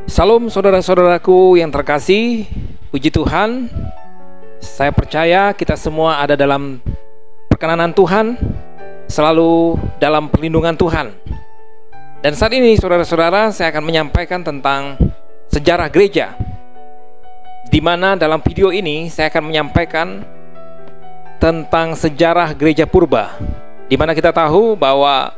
Salam saudara-saudaraku yang terkasih, puji Tuhan. Saya percaya kita semua ada dalam perkenanan Tuhan, selalu dalam perlindungan Tuhan. Dan saat ini saudara-saudara, saya akan menyampaikan tentang sejarah gereja, di mana dalam video ini saya akan menyampaikan tentang sejarah gereja purba, di mana kita tahu bahwa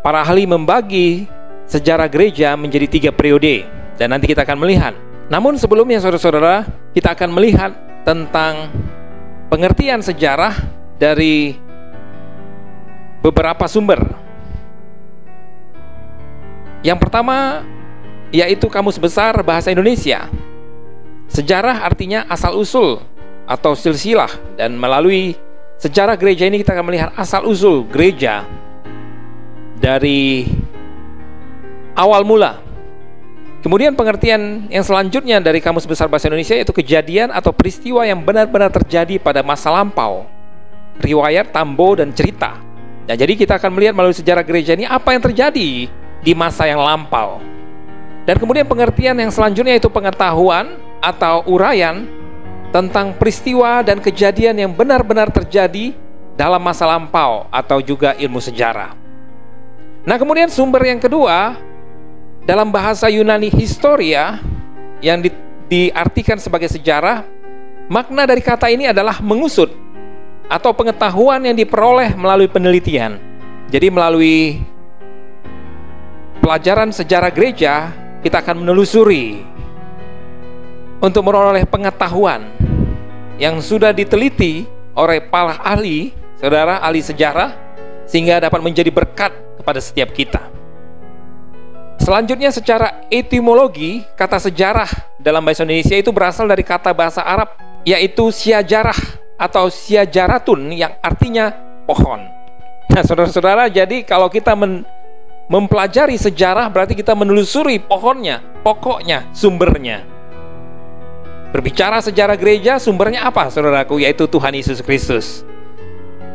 para ahli membagi sejarah gereja menjadi 3 periode, dan nanti kita akan melihat. Namun sebelumnya saudara-saudara, kita akan melihat tentang pengertian sejarah dari beberapa sumber. Yang pertama yaitu Kamus Besar Bahasa Indonesia. Sejarah artinya asal-usul atau silsilah, dan melalui sejarah gereja ini kita akan melihat asal-usul gereja dari awal mula. Kemudian pengertian yang selanjutnya dari Kamus Besar Bahasa Indonesia yaitu kejadian atau peristiwa yang benar-benar terjadi pada masa lampau, riwayat, tambo, dan cerita. Nah, jadi kita akan melihat melalui sejarah gereja ini apa yang terjadi di masa yang lampau. Dan kemudian pengertian yang selanjutnya yaitu pengetahuan atau uraian tentang peristiwa dan kejadian yang benar-benar terjadi dalam masa lampau atau juga ilmu sejarah. Nah, kemudian sumber yang kedua dalam bahasa Yunani historia yang diartikan sebagai sejarah. Makna dari kata ini adalah mengusut atau pengetahuan yang diperoleh melalui penelitian. Jadi melalui pelajaran sejarah gereja kita akan menelusuri untuk memperoleh pengetahuan yang sudah diteliti oleh para ahli, saudara, ahli sejarah, sehingga dapat menjadi berkat kepada setiap kita. Selanjutnya secara etimologi, kata sejarah dalam bahasa Indonesia itu berasal dari kata bahasa Arab yaitu syajarah atau syajaratun yang artinya pohon. Nah, saudara-saudara, jadi kalau kita mempelajari sejarah berarti kita menelusuri pohonnya, pokoknya, sumbernya. Berbicara sejarah gereja, sumbernya apa, saudaraku? Yaitu Tuhan Yesus Kristus.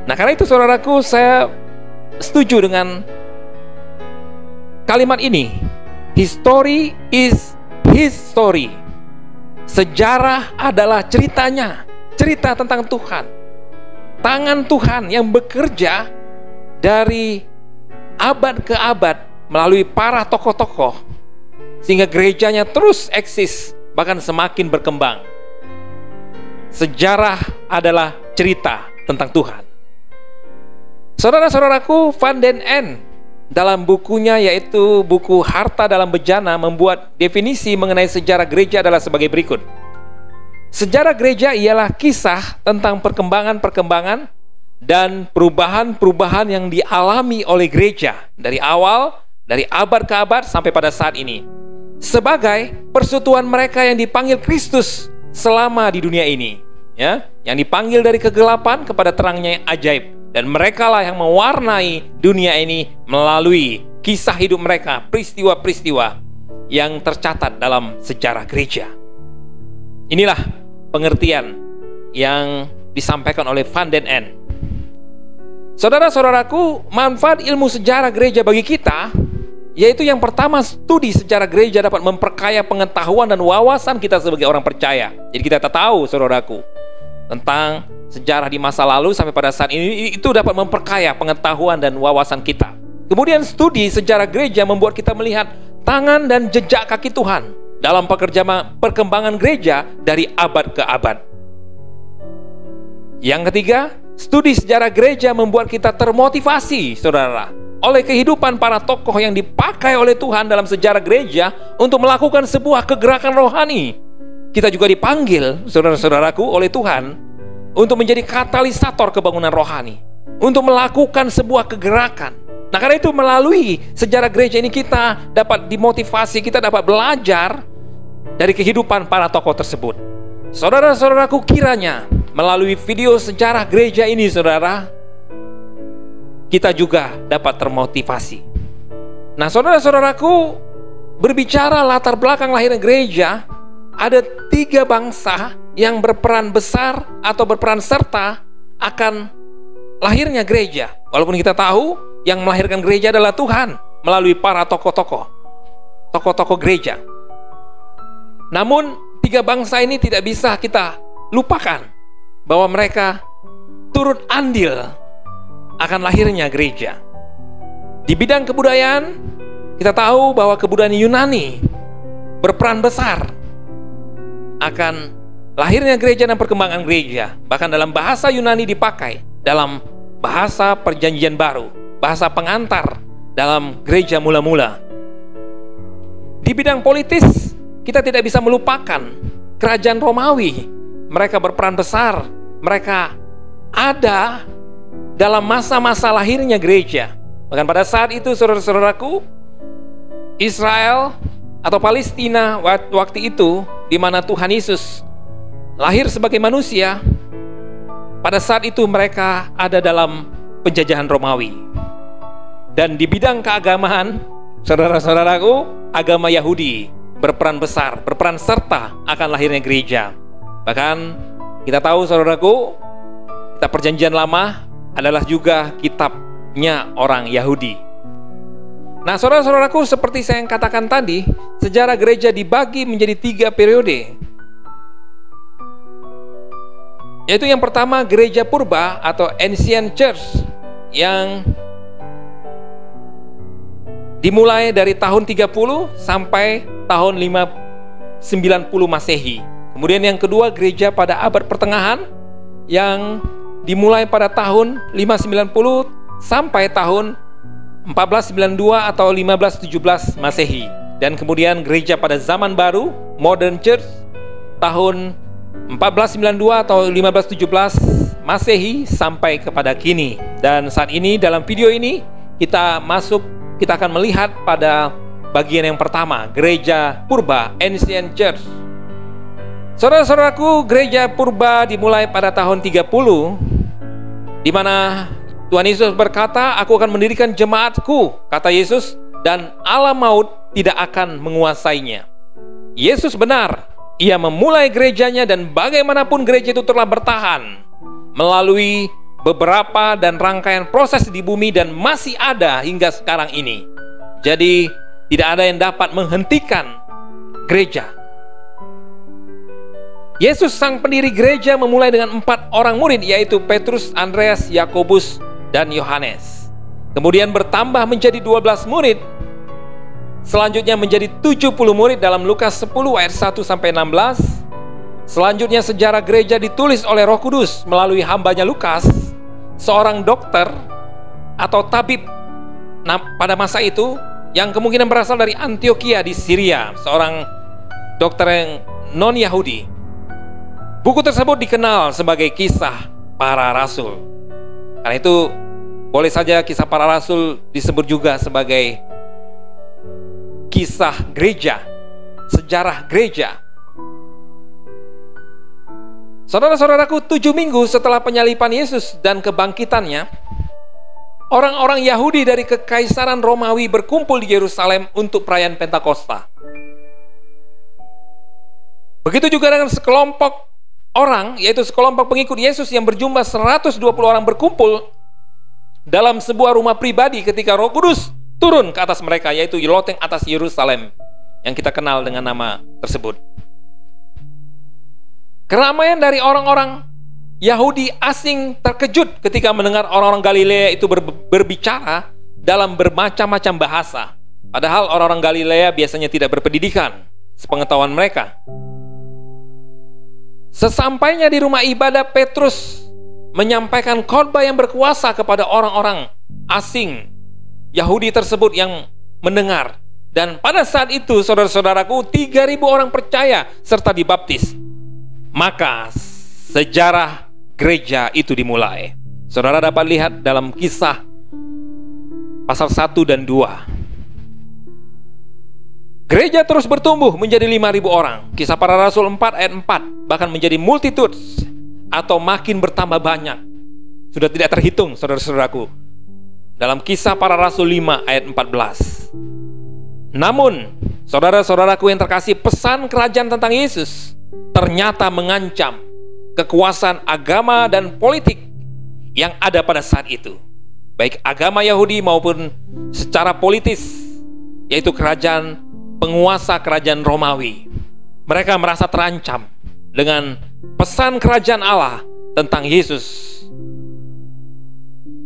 Nah, karena itu saudaraku, saya setuju dengan kalimat ini. History is his story. Sejarah adalah ceritanya, cerita tentang Tuhan. Tangan Tuhan yang bekerja dari abad ke abad melalui para tokoh-tokoh, sehingga gerejanya terus eksis, bahkan semakin berkembang. Sejarah adalah cerita tentang Tuhan. Saudara-saudaraku, Van den Ende dalam bukunya yaitu buku Harta dalam Bejana membuat definisi mengenai sejarah gereja adalah sebagai berikut. Sejarah gereja ialah kisah tentang perkembangan-perkembangan dan perubahan-perubahan yang dialami oleh gereja dari awal, dari abad ke abad sampai pada saat ini, sebagai persekutuan mereka yang dipanggil Kristus selama di dunia ini, ya, yang dipanggil dari kegelapan kepada terangnya yang ajaib. Dan merekalah yang mewarnai dunia ini melalui kisah hidup mereka, peristiwa-peristiwa yang tercatat dalam sejarah gereja. Inilah pengertian yang disampaikan oleh Van den Ende. Saudara-saudaraku, manfaat ilmu sejarah gereja bagi kita yaitu yang pertama, studi sejarah gereja dapat memperkaya pengetahuan dan wawasan kita sebagai orang percaya. Jadi kita tahu, saudaraku, tentang sejarah di masa lalu sampai pada saat ini, itu dapat memperkaya pengetahuan dan wawasan kita. Kemudian studi sejarah gereja membuat kita melihat tangan dan jejak kaki Tuhan dalam perkembangan gereja dari abad ke abad. Yang ketiga, studi sejarah gereja membuat kita termotivasi, saudara, oleh kehidupan para tokoh yang dipakai oleh Tuhan dalam sejarah gereja untuk melakukan sebuah kegerakan rohani. Kita juga dipanggil, saudara-saudaraku, oleh Tuhan untuk menjadi katalisator kebangunan rohani, untuk melakukan sebuah kegerakan. Nah, karena itu melalui sejarah gereja ini kita dapat dimotivasi, kita dapat belajar dari kehidupan para tokoh tersebut. Saudara-saudaraku, kiranya melalui video sejarah gereja ini, saudara, kita juga dapat termotivasi. Nah, saudara-saudaraku, berbicara latar belakang lahirnya gereja, ada 3 bangsa yang berperan besar atau berperan serta akan lahirnya gereja. Walaupun kita tahu yang melahirkan gereja adalah Tuhan melalui para tokoh-tokoh gereja. Namun tiga bangsa ini tidak bisa kita lupakan bahwa mereka turut andil akan lahirnya gereja. Di bidang kebudayaan, kita tahu bahwa kebudayaan Yunani berperan besar akan lahirnya gereja dan perkembangan gereja. Bahkan dalam bahasa Yunani dipakai dalam bahasa Perjanjian Baru, bahasa pengantar dalam gereja mula-mula. Di bidang politis, kita tidak bisa melupakan kerajaan Romawi. Mereka berperan besar. Mereka ada dalam masa-masa lahirnya gereja. Bahkan pada saat itu, saudara-saudaraku, Israel atau Palestina waktu itu, di mana Tuhan Yesus lahir sebagai manusia, pada saat itu mereka ada dalam penjajahan Romawi. Dan di bidang keagamaan, saudara-saudaraku, agama Yahudi berperan besar, berperan serta akan lahirnya gereja. Bahkan kita tahu, saudaraku, kitab Perjanjian Lama adalah juga kitabnya orang Yahudi. Nah, saudara-saudaraku, seperti saya yang katakan tadi, sejarah gereja dibagi menjadi 3 periode. Yaitu yang pertama, gereja purba atau Ancient Church, yang dimulai dari tahun 30 sampai tahun 590 Masehi. Kemudian yang kedua, gereja pada abad pertengahan, yang dimulai pada tahun 590 sampai tahun 1492 atau 1517 Masehi. Dan kemudian gereja pada zaman baru, Modern Church, tahun 1492 atau 1517 Masehi sampai kepada kini. Dan saat ini dalam video ini kita akan melihat pada bagian yang pertama, gereja purba, Ancient Church. Saudara-saudaraku, gereja purba dimulai pada tahun 30, di mana Tuhan Yesus berkata, "Aku akan mendirikan jemaatku," kata Yesus, "dan alam maut tidak akan menguasainya." Yesus benar, ia memulai gerejanya, dan bagaimanapun gereja itu telah bertahan melalui beberapa dan rangkaian proses di bumi dan masih ada hingga sekarang ini. Jadi tidak ada yang dapat menghentikan gereja. Yesus sang pendiri gereja memulai dengan 4 orang murid, yaitu Petrus, Andreas, Yakobus, dan Yohanes. Kemudian bertambah menjadi 12 murid. Selanjutnya menjadi 70 murid dalam Lukas 10 ayat 1 sampai 16. Selanjutnya sejarah gereja ditulis oleh Roh Kudus melalui hambanya Lukas, seorang dokter atau tabib pada masa itu yang kemungkinan berasal dari Antioquia di Syria, seorang dokter yang non-Yahudi. Buku tersebut dikenal sebagai Kisah Para Rasul. Karena itu boleh saja Kisah Para Rasul disebut juga sebagai kisah gereja, sejarah gereja. Saudara-saudaraku, 7 minggu setelah penyaliban Yesus dan kebangkitannya, orang-orang Yahudi dari Kekaisaran Romawi berkumpul di Yerusalem untuk perayaan Pentakosta. Begitu juga dengan sekelompok orang, yaitu sekelompok pengikut Yesus yang berjumlah 120 orang berkumpul dalam sebuah rumah pribadi ketika Roh Kudus turun ke atas mereka, yaitu loteng atas Yerusalem yang kita kenal dengan nama tersebut. Keramaian dari orang-orang Yahudi asing terkejut ketika mendengar orang-orang Galilea itu berbicara dalam bermacam-macam bahasa. Padahal orang-orang Galilea biasanya tidak berpendidikan sepengetahuan mereka. Sesampainya di rumah ibadah, Petrus menyampaikan khotbah yang berkuasa kepada orang-orang asing Yahudi tersebut yang mendengar. Dan pada saat itu, saudara-saudaraku, 3.000 orang percaya serta dibaptis. Maka sejarah gereja itu dimulai. Saudara dapat lihat dalam Kisah pasal 1 dan 2. Gereja terus bertumbuh menjadi 5.000 orang. Kisah Para Rasul 4 ayat 4, bahkan menjadi multitudes atau makin bertambah banyak. Sudah tidak terhitung, saudara-saudaraku. Dalam Kisah Para Rasul 5 ayat 14. Namun, saudara-saudaraku yang terkasih, pesan kerajaan tentang Yesus ternyata mengancam kekuasaan agama dan politik yang ada pada saat itu, baik agama Yahudi maupun secara politis, yaitu penguasa kerajaan Romawi. mereka merasa terancam dengan pesan kerajaan Allah tentang Yesus.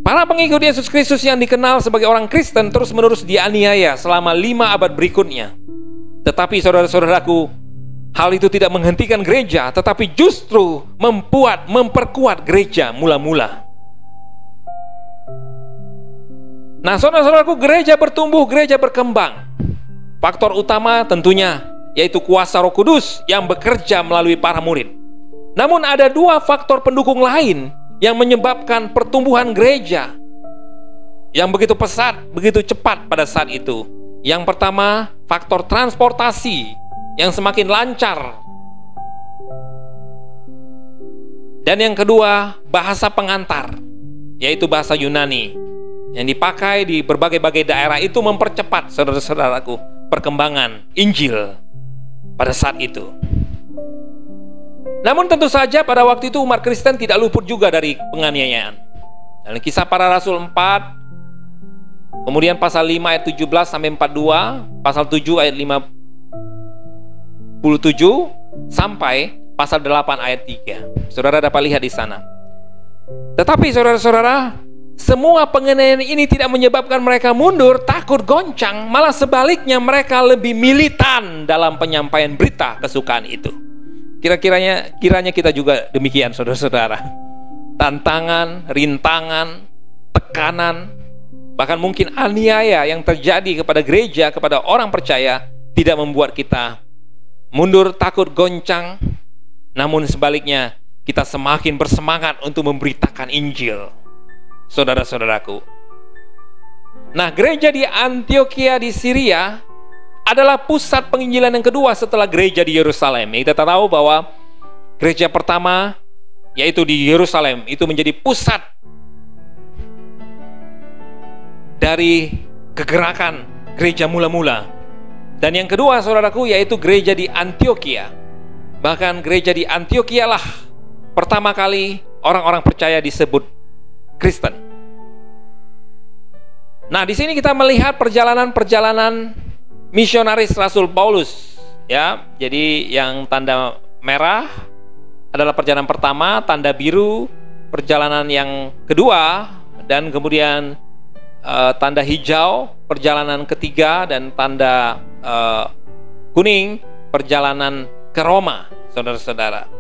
Para pengikut Yesus Kristus yang dikenal sebagai orang Kristen terus-menerus dianiaya selama 5 abad berikutnya. Tetapi saudara-saudaraku, hal itu tidak menghentikan gereja, tetapi justru memperkuat gereja mula-mula. Nah, saudara-saudaraku, gereja bertumbuh, gereja berkembang. Faktor utama tentunya yaitu kuasa Roh Kudus yang bekerja melalui para murid. Namun ada 2 faktor pendukung lain yang menyebabkan pertumbuhan gereja yang begitu pesat, begitu cepat pada saat itu. Yang pertama, faktor transportasi yang semakin lancar. Dan yang kedua, bahasa pengantar, yaitu bahasa Yunani yang dipakai di berbagai-bagai daerah itu mempercepat, saudara-saudaraku, perkembangan Injil pada saat itu. Namun tentu saja pada waktu itu umat Kristen tidak luput juga dari penganiayaan. Dalam Kisah Para Rasul 4, kemudian pasal 5 ayat 17 sampai 42, pasal 7 ayat 57 sampai pasal 8 ayat 3. Saudara dapat lihat di sana. Tetapi saudara-saudara, semua penganiayaan ini tidak menyebabkan mereka mundur, takut, goncang. Malah sebaliknya, mereka lebih militan dalam penyampaian berita kesukaan itu. Kiranya kita juga demikian, saudara-saudara. Tantangan, rintangan, tekanan, bahkan mungkin aniaya yang terjadi kepada gereja, kepada orang percaya, tidak membuat kita mundur, takut, goncang. Namun sebaliknya, kita semakin bersemangat untuk memberitakan Injil, saudara-saudaraku. Nah, gereja di Antiokhia di Syria adalah pusat penginjilan yang kedua setelah gereja di Yerusalem. Kita tahu bahwa gereja pertama, yaitu di Yerusalem, itu menjadi pusat dari kegerakan gereja mula-mula. Dan yang kedua, saudaraku, yaitu gereja di Antiokhia. Bahkan gereja di Antiokhia lah pertama kali orang-orang percaya disebut Kristen. Nah, di sini kita melihat perjalanan-perjalanan misionaris Rasul Paulus, ya. Jadi yang tanda merah adalah perjalanan pertama, tanda biru perjalanan yang kedua, dan kemudian tanda hijau perjalanan ketiga, dan tanda kuning perjalanan ke Roma, saudara-saudara.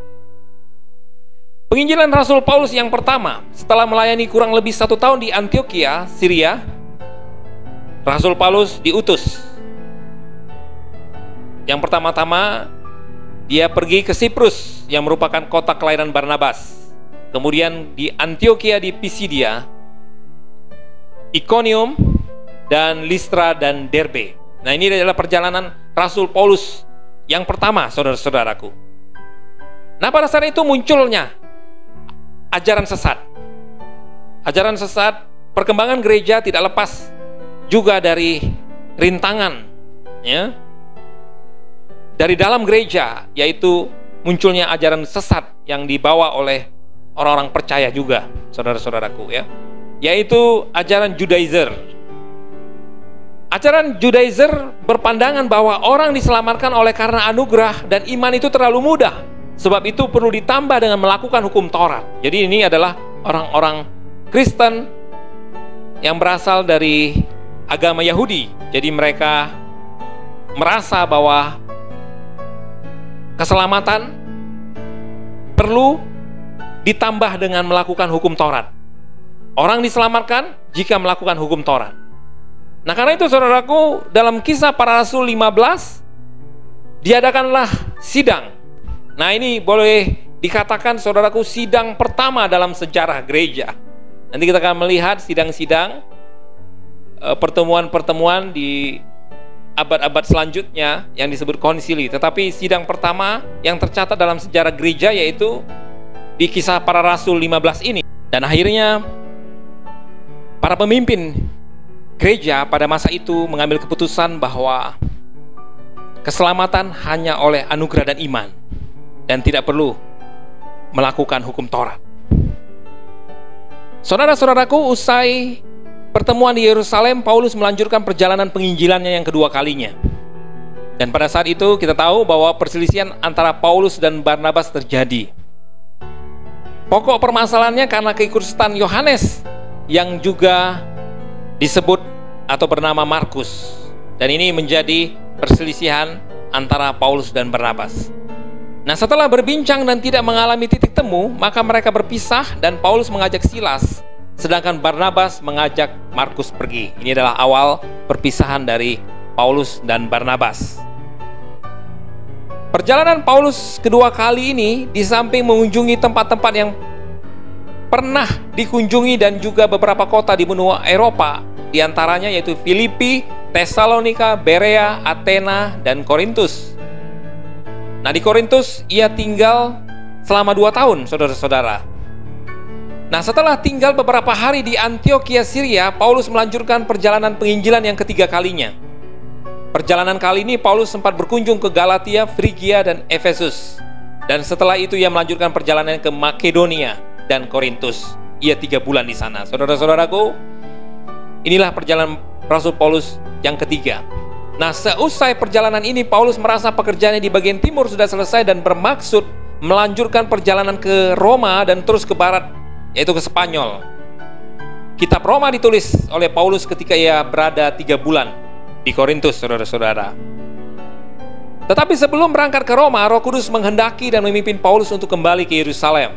Penginjilan Rasul Paulus yang pertama setelah melayani kurang lebih 1 tahun di Antiokhia, Syria, Rasul Paulus diutus. Yang pertama-tama dia pergi ke Siprus yang merupakan kota kelahiran Barnabas. Kemudian di Antiokhia di Pisidia, Ikonium, dan Listra dan Derbe. Nah, ini adalah perjalanan Rasul Paulus yang pertama, saudara-saudaraku. Nah, pada saat itu munculnya ajaran sesat. Ajaran sesat, perkembangan gereja tidak lepas juga dari rintangan, ya, dari dalam gereja, yaitu munculnya ajaran sesat yang dibawa oleh orang-orang percaya juga, saudara-saudaraku, ya, yaitu ajaran Judaizer. Ajaran Judaizer berpandangan bahwa orang diselamatkan oleh karena anugerah dan iman itu terlalu mudah, sebab itu perlu ditambah dengan melakukan hukum Taurat. Jadi ini adalah orang-orang Kristen yang berasal dari agama Yahudi. Jadi mereka merasa bahwa keselamatan perlu ditambah dengan melakukan hukum Taurat. Orang diselamatkan jika melakukan hukum Taurat. Nah, karena itu saudaraku, dalam Kisah Para Rasul 15 diadakanlah sidang. Nah, ini boleh dikatakan, saudaraku, sidang pertama dalam sejarah gereja. Nanti kita akan melihat sidang-sidang, pertemuan-pertemuan di abad-abad selanjutnya yang disebut konsili. Tetapi sidang pertama yang tercatat dalam sejarah gereja yaitu di Kisah Para Rasul 15 ini. Dan akhirnya para pemimpin gereja pada masa itu mengambil keputusan bahwa keselamatan hanya oleh anugerah dan iman, dan tidak perlu melakukan hukum Taurat. Saudara-saudaraku, usai pertemuan di Yerusalem, Paulus melanjutkan perjalanan penginjilannya yang kedua kalinya. Dan pada saat itu kita tahu bahwa perselisihan antara Paulus dan Barnabas terjadi. Pokok permasalahannya karena keikutsertaan Yohanes yang juga disebut atau bernama Markus. Dan ini menjadi perselisihan antara Paulus dan Barnabas. Nah, setelah berbincang dan tidak mengalami titik temu, maka mereka berpisah dan Paulus mengajak Silas, sedangkan Barnabas mengajak Markus pergi. Ini adalah awal perpisahan dari Paulus dan Barnabas. Perjalanan Paulus kedua kali ini, di samping mengunjungi tempat-tempat yang pernah dikunjungi dan juga beberapa kota di benua Eropa, diantaranya yaitu Filipi, Tesalonika, Berea, Athena, dan Korintus. Nah, di Korintus ia tinggal selama 2 tahun, saudara-saudara. Nah, setelah tinggal beberapa hari di Antiokhia, Syria, Paulus melanjutkan perjalanan penginjilan yang ketiga kalinya. Perjalanan kali ini Paulus sempat berkunjung ke Galatia, Frigia, dan Efesus. Dan setelah itu ia melanjutkan perjalanan ke Makedonia dan Korintus. Ia 3 bulan di sana. Saudara-saudaraku, inilah perjalanan Rasul Paulus yang ketiga. Nah, seusai perjalanan ini Paulus merasa pekerjaannya di bagian timur sudah selesai dan bermaksud melanjutkan perjalanan ke Roma dan terus ke barat, yaitu ke Spanyol. Kitab Roma ditulis oleh Paulus ketika ia berada 3 bulan di Korintus, saudara-saudara. Tetapi sebelum berangkat ke Roma, Roh Kudus menghendaki dan memimpin Paulus untuk kembali ke Yerusalem.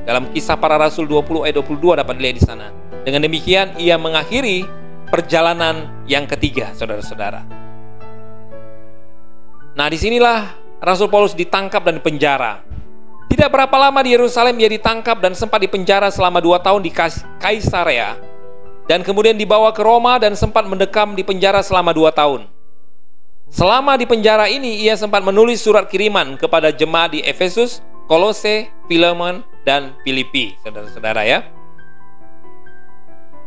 Dalam Kisah Para Rasul 20 ayat 22 dapat dilihat di sana. Dengan demikian ia mengakhiri perjalanan yang ketiga, saudara-saudara. Nah, disinilah Rasul Paulus ditangkap dan dipenjara. Tidak berapa lama di Yerusalem ia ditangkap dan sempat dipenjara selama 2 tahun di Kaisarea. Dan kemudian dibawa ke Roma dan sempat mendekam di penjara selama 2 tahun. Selama di penjara ini ia sempat menulis surat kiriman kepada jemaat di Efesus, Kolose, Filemon, dan Filipi, saudara-saudara ya.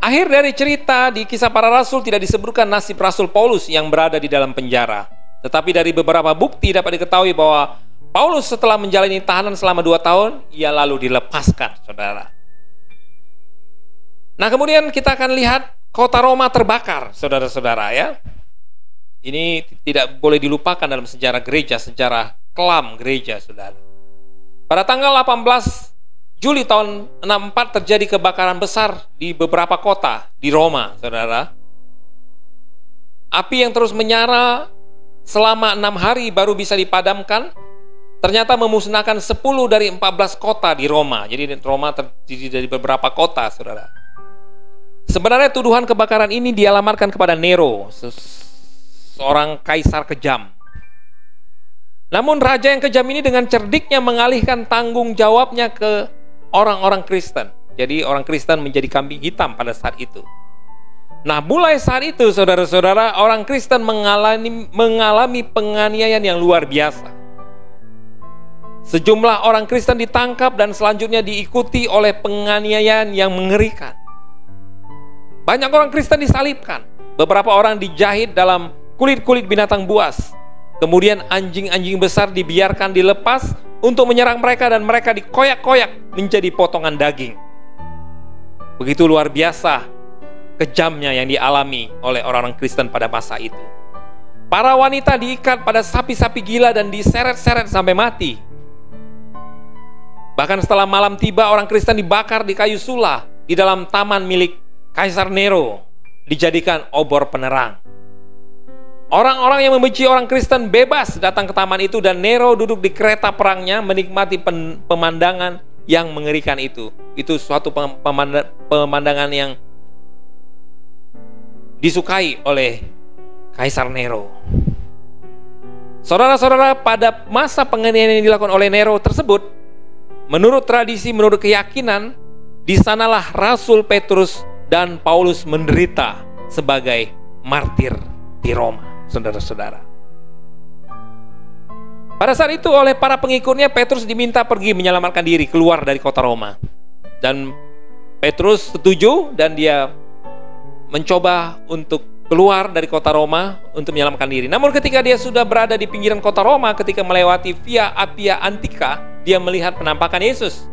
Akhir dari cerita di Kisah Para Rasul tidak disebutkan nasib Rasul Paulus yang berada di dalam penjara. Tetapi dari beberapa bukti dapat diketahui bahwa Paulus setelah menjalani tahanan selama 2 tahun, ia lalu dilepaskan, saudara. Nah, kemudian kita akan lihat kota Roma terbakar, saudara-saudara ya. Ini tidak boleh dilupakan dalam sejarah gereja, sejarah kelam gereja, saudara. Pada tanggal 18 Juli tahun 64 terjadi kebakaran besar di beberapa kota di Roma, saudara. Api yang terus menyala selama 6 hari baru bisa dipadamkan. Ternyata memusnahkan 10 dari 14 kota di Roma. Jadi Roma terdiri dari beberapa kota, saudara. Sebenarnya tuduhan kebakaran ini dialamatkan kepada Nero, seorang kaisar kejam. Namun raja yang kejam ini dengan cerdiknya mengalihkan tanggung jawabnya ke orang-orang Kristen. Jadi orang Kristen menjadi kambing hitam pada saat itu. Nah, mulai saat itu, saudara-saudara, orang Kristen mengalami penganiayaan yang luar biasa. Sejumlah orang Kristen ditangkap dan selanjutnya diikuti oleh penganiayaan yang mengerikan. Banyak orang Kristen disalibkan. Beberapa orang dijahit dalam kulit-kulit binatang buas. Kemudian anjing-anjing besar dibiarkan dilepas untuk menyerang mereka dan mereka dikoyak-koyak menjadi potongan daging. Begitu luar biasa kejamnya yang dialami oleh orang-orang Kristen pada masa itu. Para wanita diikat pada sapi-sapi gila dan diseret-seret sampai mati. Bahkan setelah malam tiba, orang Kristen dibakar di kayu sula di dalam taman milik Kaisar Nero, dijadikan obor penerang. Orang-orang yang membenci orang Kristen bebas datang ke taman itu dan Nero duduk di kereta perangnya menikmati pemandangan yang mengerikan itu. Itu suatu pemandangan yang disukai oleh Kaisar Nero. Saudara-saudara, pada masa penganiayaan yang dilakukan oleh Nero tersebut, menurut tradisi, menurut keyakinan, di sanalah Rasul Petrus dan Paulus menderita sebagai martir di Roma, saudara-saudara. Pada saat itu oleh para pengikutnya, Petrus diminta pergi menyelamatkan diri keluar dari kota Roma. Dan Petrus setuju dan dia mencoba untuk keluar dari kota Roma untuk menyelamatkan diri. Namun ketika dia sudah berada di pinggiran kota Roma, ketika melewati Via Appia Antica, dia melihat penampakan Yesus.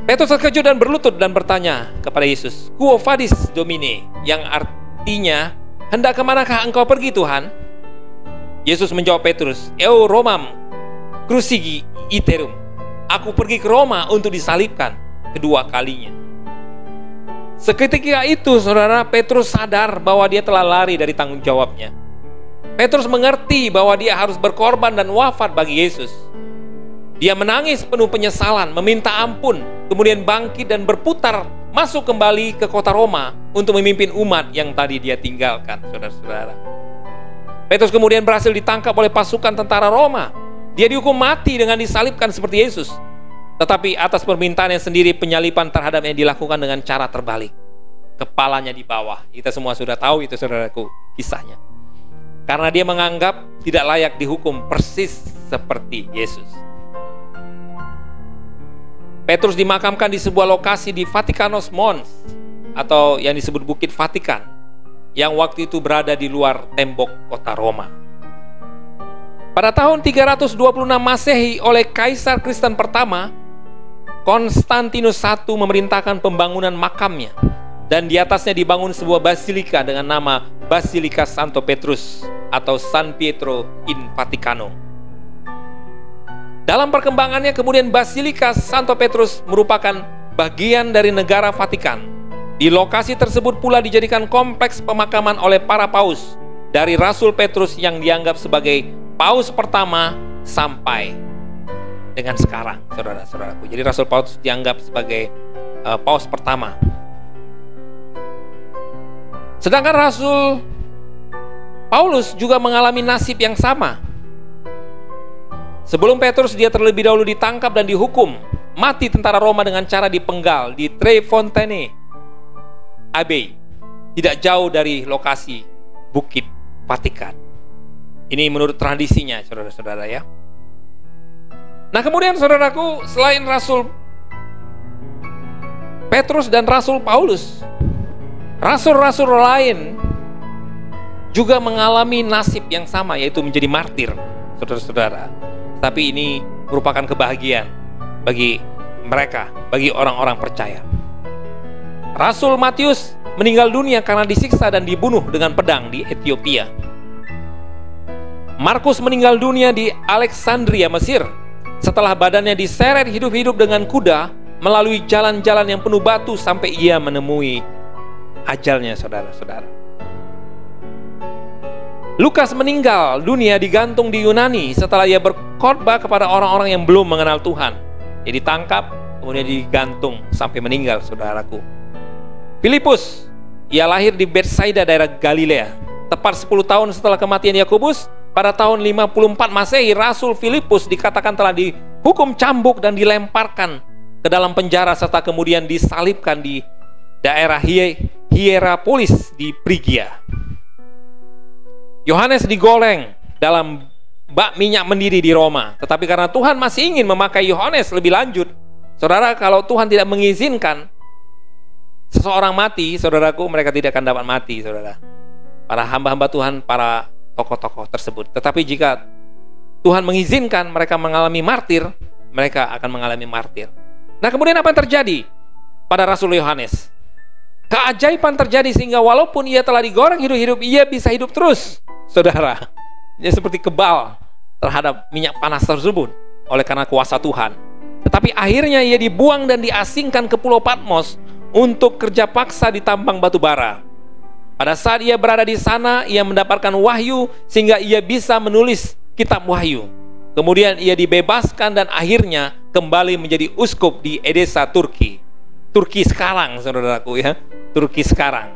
Petrus terkejut dan berlutut dan bertanya kepada Yesus, "Quo vadis, Domine?" yang artinya, "Hendak kemanakah engkau pergi, Tuhan?" Yesus menjawab Petrus, "Eu Romam crucigi iterum." Aku pergi ke Roma untuk disalibkan kedua kalinya. Seketika itu, saudara, Petrus sadar bahwa dia telah lari dari tanggung jawabnya. Petrus mengerti bahwa dia harus berkorban dan wafat bagi Yesus. Dia menangis penuh penyesalan, meminta ampun, kemudian bangkit dan berputar masuk kembali ke kota Roma untuk memimpin umat yang tadi dia tinggalkan, saudara-saudara. Petrus kemudian berhasil ditangkap oleh pasukan tentara Roma. Dia dihukum mati dengan disalibkan seperti Yesus. Tetapi atas permintaannya sendiri, penyaliban terhadapnya dilakukan dengan cara terbalik. Kepalanya di bawah. Kita semua sudah tahu itu, saudaraku, kisahnya. Karena dia menganggap tidak layak dihukum persis seperti Yesus. Petrus dimakamkan di sebuah lokasi di Vatikanus Mons, atau yang disebut Bukit Vatikan, yang waktu itu berada di luar tembok kota Roma. Pada tahun 326 Masehi, oleh Kaisar Kristen pertama, Konstantinus I memerintahkan pembangunan makamnya, dan di atasnya dibangun sebuah basilika dengan nama Basilika Santo Petrus atau San Pietro in Vaticano. Dalam perkembangannya kemudian Basilika Santo Petrus merupakan bagian dari negara Vatikan. Di lokasi tersebut pula dijadikan kompleks pemakaman oleh para paus, dari Rasul Petrus yang dianggap sebagai paus pertama sampai dengan sekarang, saudara-saudaraku. Jadi Rasul Paus dianggap sebagai paus pertama. Sedangkan Rasul Paulus juga mengalami nasib yang sama. Sebelum Petrus, dia terlebih dahulu ditangkap dan dihukum mati tentara Roma dengan cara dipenggal di Tre Fontane Abbey, tidak jauh dari lokasi Bukit Vatikan. Ini menurut tradisinya, saudara-saudara ya. Nah kemudian saudaraku, selain Rasul Petrus dan Rasul Paulus, rasul-rasul lain juga mengalami nasib yang sama, yaitu menjadi martir, saudara-saudara. Tapi ini merupakan kebahagiaan bagi mereka, bagi orang-orang percaya. Rasul Matius meninggal dunia karena disiksa dan dibunuh dengan pedang di Ethiopia. Markus meninggal dunia di Alexandria, Mesir, setelah badannya diseret hidup-hidup dengan kuda melalui jalan-jalan yang penuh batu sampai ia menemui ajalnya, saudara-saudara. Lukas meninggal dunia digantung di Yunani setelah ia berkhotbah kepada orang-orang yang belum mengenal Tuhan. Dia ditangkap, kemudian digantung sampai meninggal, saudaraku. Filipus, ia lahir di Betsaida, daerah Galilea. Tepat 10 tahun setelah kematian Yakobus, pada tahun 54 Masehi, Rasul Filipus dikatakan telah dihukum cambuk dan dilemparkan ke dalam penjara serta kemudian disalibkan di daerah Hierapolis di Frigia. Yohanes digoreng dalam bak minyak mendidih di Roma. Tetapi karena Tuhan masih ingin memakai Yohanes lebih lanjut, saudara, kalau Tuhan tidak mengizinkan seseorang mati, saudaraku, mereka tidak akan dapat mati, saudara. Para hamba-hamba Tuhan, para tokoh-tokoh tersebut. Tetapi jika Tuhan mengizinkan mereka mengalami martir, mereka akan mengalami martir. Nah kemudian apa yang terjadi pada Rasul Yohanes? Keajaiban terjadi sehingga walaupun ia telah digoreng hidup-hidup, ia bisa hidup terus, saudara. Dia seperti kebal terhadap minyak panas tersebut oleh karena kuasa Tuhan. Tetapi akhirnya ia dibuang dan diasingkan ke Pulau Patmos untuk kerja paksa di tambang batu bara. Pada saat ia berada di sana, ia mendapatkan wahyu sehingga ia bisa menulis kitab wahyu. Kemudian ia dibebaskan dan akhirnya kembali menjadi uskup di Edesa, Turki. Turki sekarang, saudaraku ya, Turki sekarang.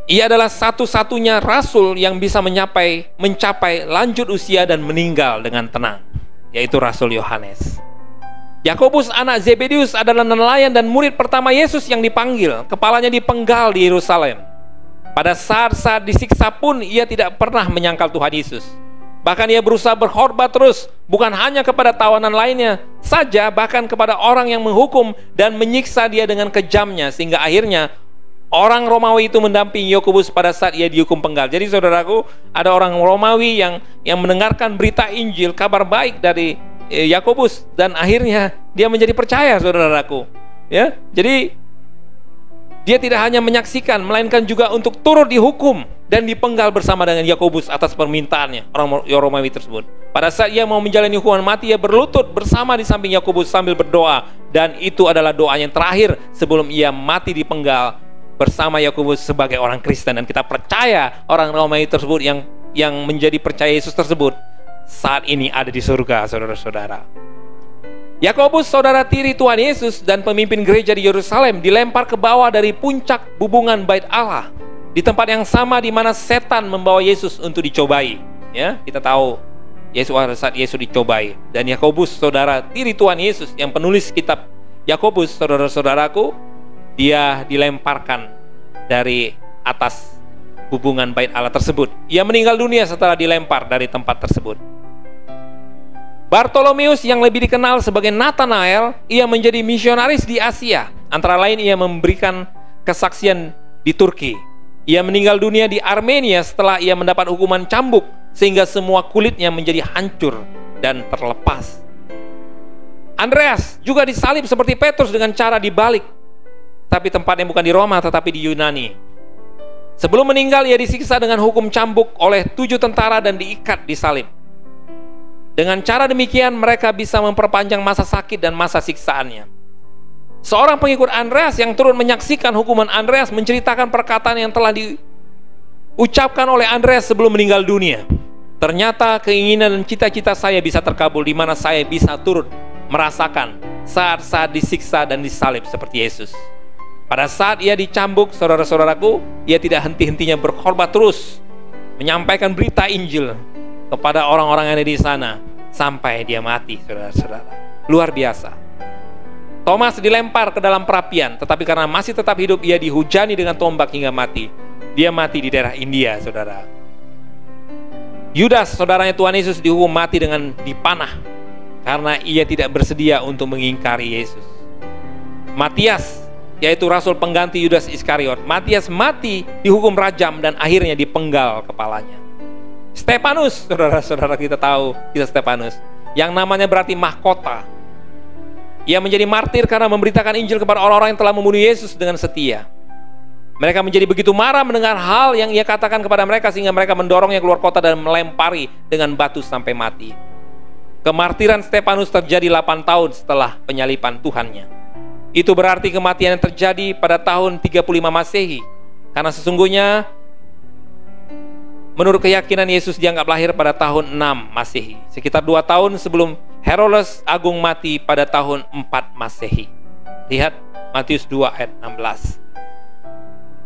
Ia adalah satu-satunya rasul yang bisa mencapai lanjut usia dan meninggal dengan tenang, yaitu Rasul Yohanes. Yakobus anak Zebedius adalah nelayan dan murid pertama Yesus yang dipanggil. Kepalanya dipenggal di Yerusalem. Pada saat-saat disiksa pun ia tidak pernah menyangkal Tuhan Yesus. Bahkan ia berusaha berkhotbah terus, bukan hanya kepada tawanan lainnya saja, bahkan kepada orang yang menghukum dan menyiksa dia dengan kejamnya, sehingga akhirnya orang Romawi itu mendampingi Yakobus pada saat ia dihukum penggal. Jadi saudaraku, ada orang Romawi yang mendengarkan berita Injil, kabar baik dari Yakobus, dan akhirnya dia menjadi percaya, saudaraku. Ya, jadi Dia tidak hanya menyaksikan, melainkan juga untuk turut dihukum dan dipenggal bersama dengan Yakobus atas permintaannya, orang Romawi tersebut. Pada saat ia mau menjalani hukuman mati, ia berlutut bersama di samping Yakobus sambil berdoa, dan itu adalah doa yang terakhir sebelum ia mati dipenggal bersama Yakobus sebagai orang Kristen. Dan kita percaya orang Romawi tersebut yang menjadi percaya Yesus tersebut saat ini ada di surga, saudara-saudara. Yakobus, saudara tiri Tuhan Yesus dan pemimpin gereja di Yerusalem, dilempar ke bawah dari puncak bubungan Bait Allah, di tempat yang sama di mana setan membawa Yesus untuk dicobai. Ya, kita tahu saat Yesus dicobai. Dan Yakobus, saudara tiri Tuhan Yesus yang penulis kitab Yakobus, saudara-saudaraku, dia dilemparkan dari atas hubungan Bait Allah tersebut. Ia meninggal dunia setelah dilempar dari tempat tersebut. Bartolomeus yang lebih dikenal sebagai Nathanael, ia menjadi misionaris di Asia. Antara lain ia memberikan kesaksian di Turki. Ia meninggal dunia di Armenia setelah ia mendapat hukuman cambuk sehingga semua kulitnya menjadi hancur dan terlepas. Andreas juga disalib seperti Petrus dengan cara dibalik, tapi tempatnya bukan di Roma tetapi di Yunani. Sebelum meninggal ia disiksa dengan hukum cambuk oleh 7 tentara dan diikat di salib. Dengan cara demikian mereka bisa memperpanjang masa sakit dan masa siksaannya. Seorang pengikut Andreas yang turut menyaksikan hukuman Andreas menceritakan perkataan yang telah diucapkan oleh Andreas sebelum meninggal dunia. Ternyata keinginan dan cita-cita saya bisa terkabul, di mana saya bisa turut merasakan saat-saat disiksa dan disalib seperti Yesus. Pada saat ia dicambuk, saudara-saudaraku, ia tidak henti-hentinya berkhotbah terus, menyampaikan berita Injil kepada orang-orang yang ada di sana sampai dia mati, saudara-saudara. Luar biasa. Thomas dilempar ke dalam perapian, tetapi karena masih tetap hidup, ia dihujani dengan tombak hingga mati. Dia mati di daerah India, saudara. Yudas, saudaranya Tuhan Yesus, dihukum mati dengan dipanah karena ia tidak bersedia untuk mengingkari Yesus. Matias, yaitu rasul pengganti Yudas Iskariot, Matias mati dihukum rajam dan akhirnya dipenggal kepalanya. Stefanus, saudara-saudara, kita tahu kisah Stefanus, yang namanya berarti mahkota. Ia menjadi martir karena memberitakan Injil kepada orang-orang yang telah membunuh Yesus dengan setia. Mereka menjadi begitu marah mendengar hal yang ia katakan kepada mereka, sehingga mereka mendorongnya keluar kota dan melempari dengan batu sampai mati. Kemartiran Stefanus terjadi 8 tahun setelah penyaliban Tuhannya. Itu berarti kematian yang terjadi pada tahun 35 Masehi, karena sesungguhnya menurut keyakinan Yesus dianggap lahir pada tahun 6 Masehi, sekitar 2 tahun sebelum Herodes Agung mati pada tahun 4 Masehi. Lihat Matius 2 ayat 16.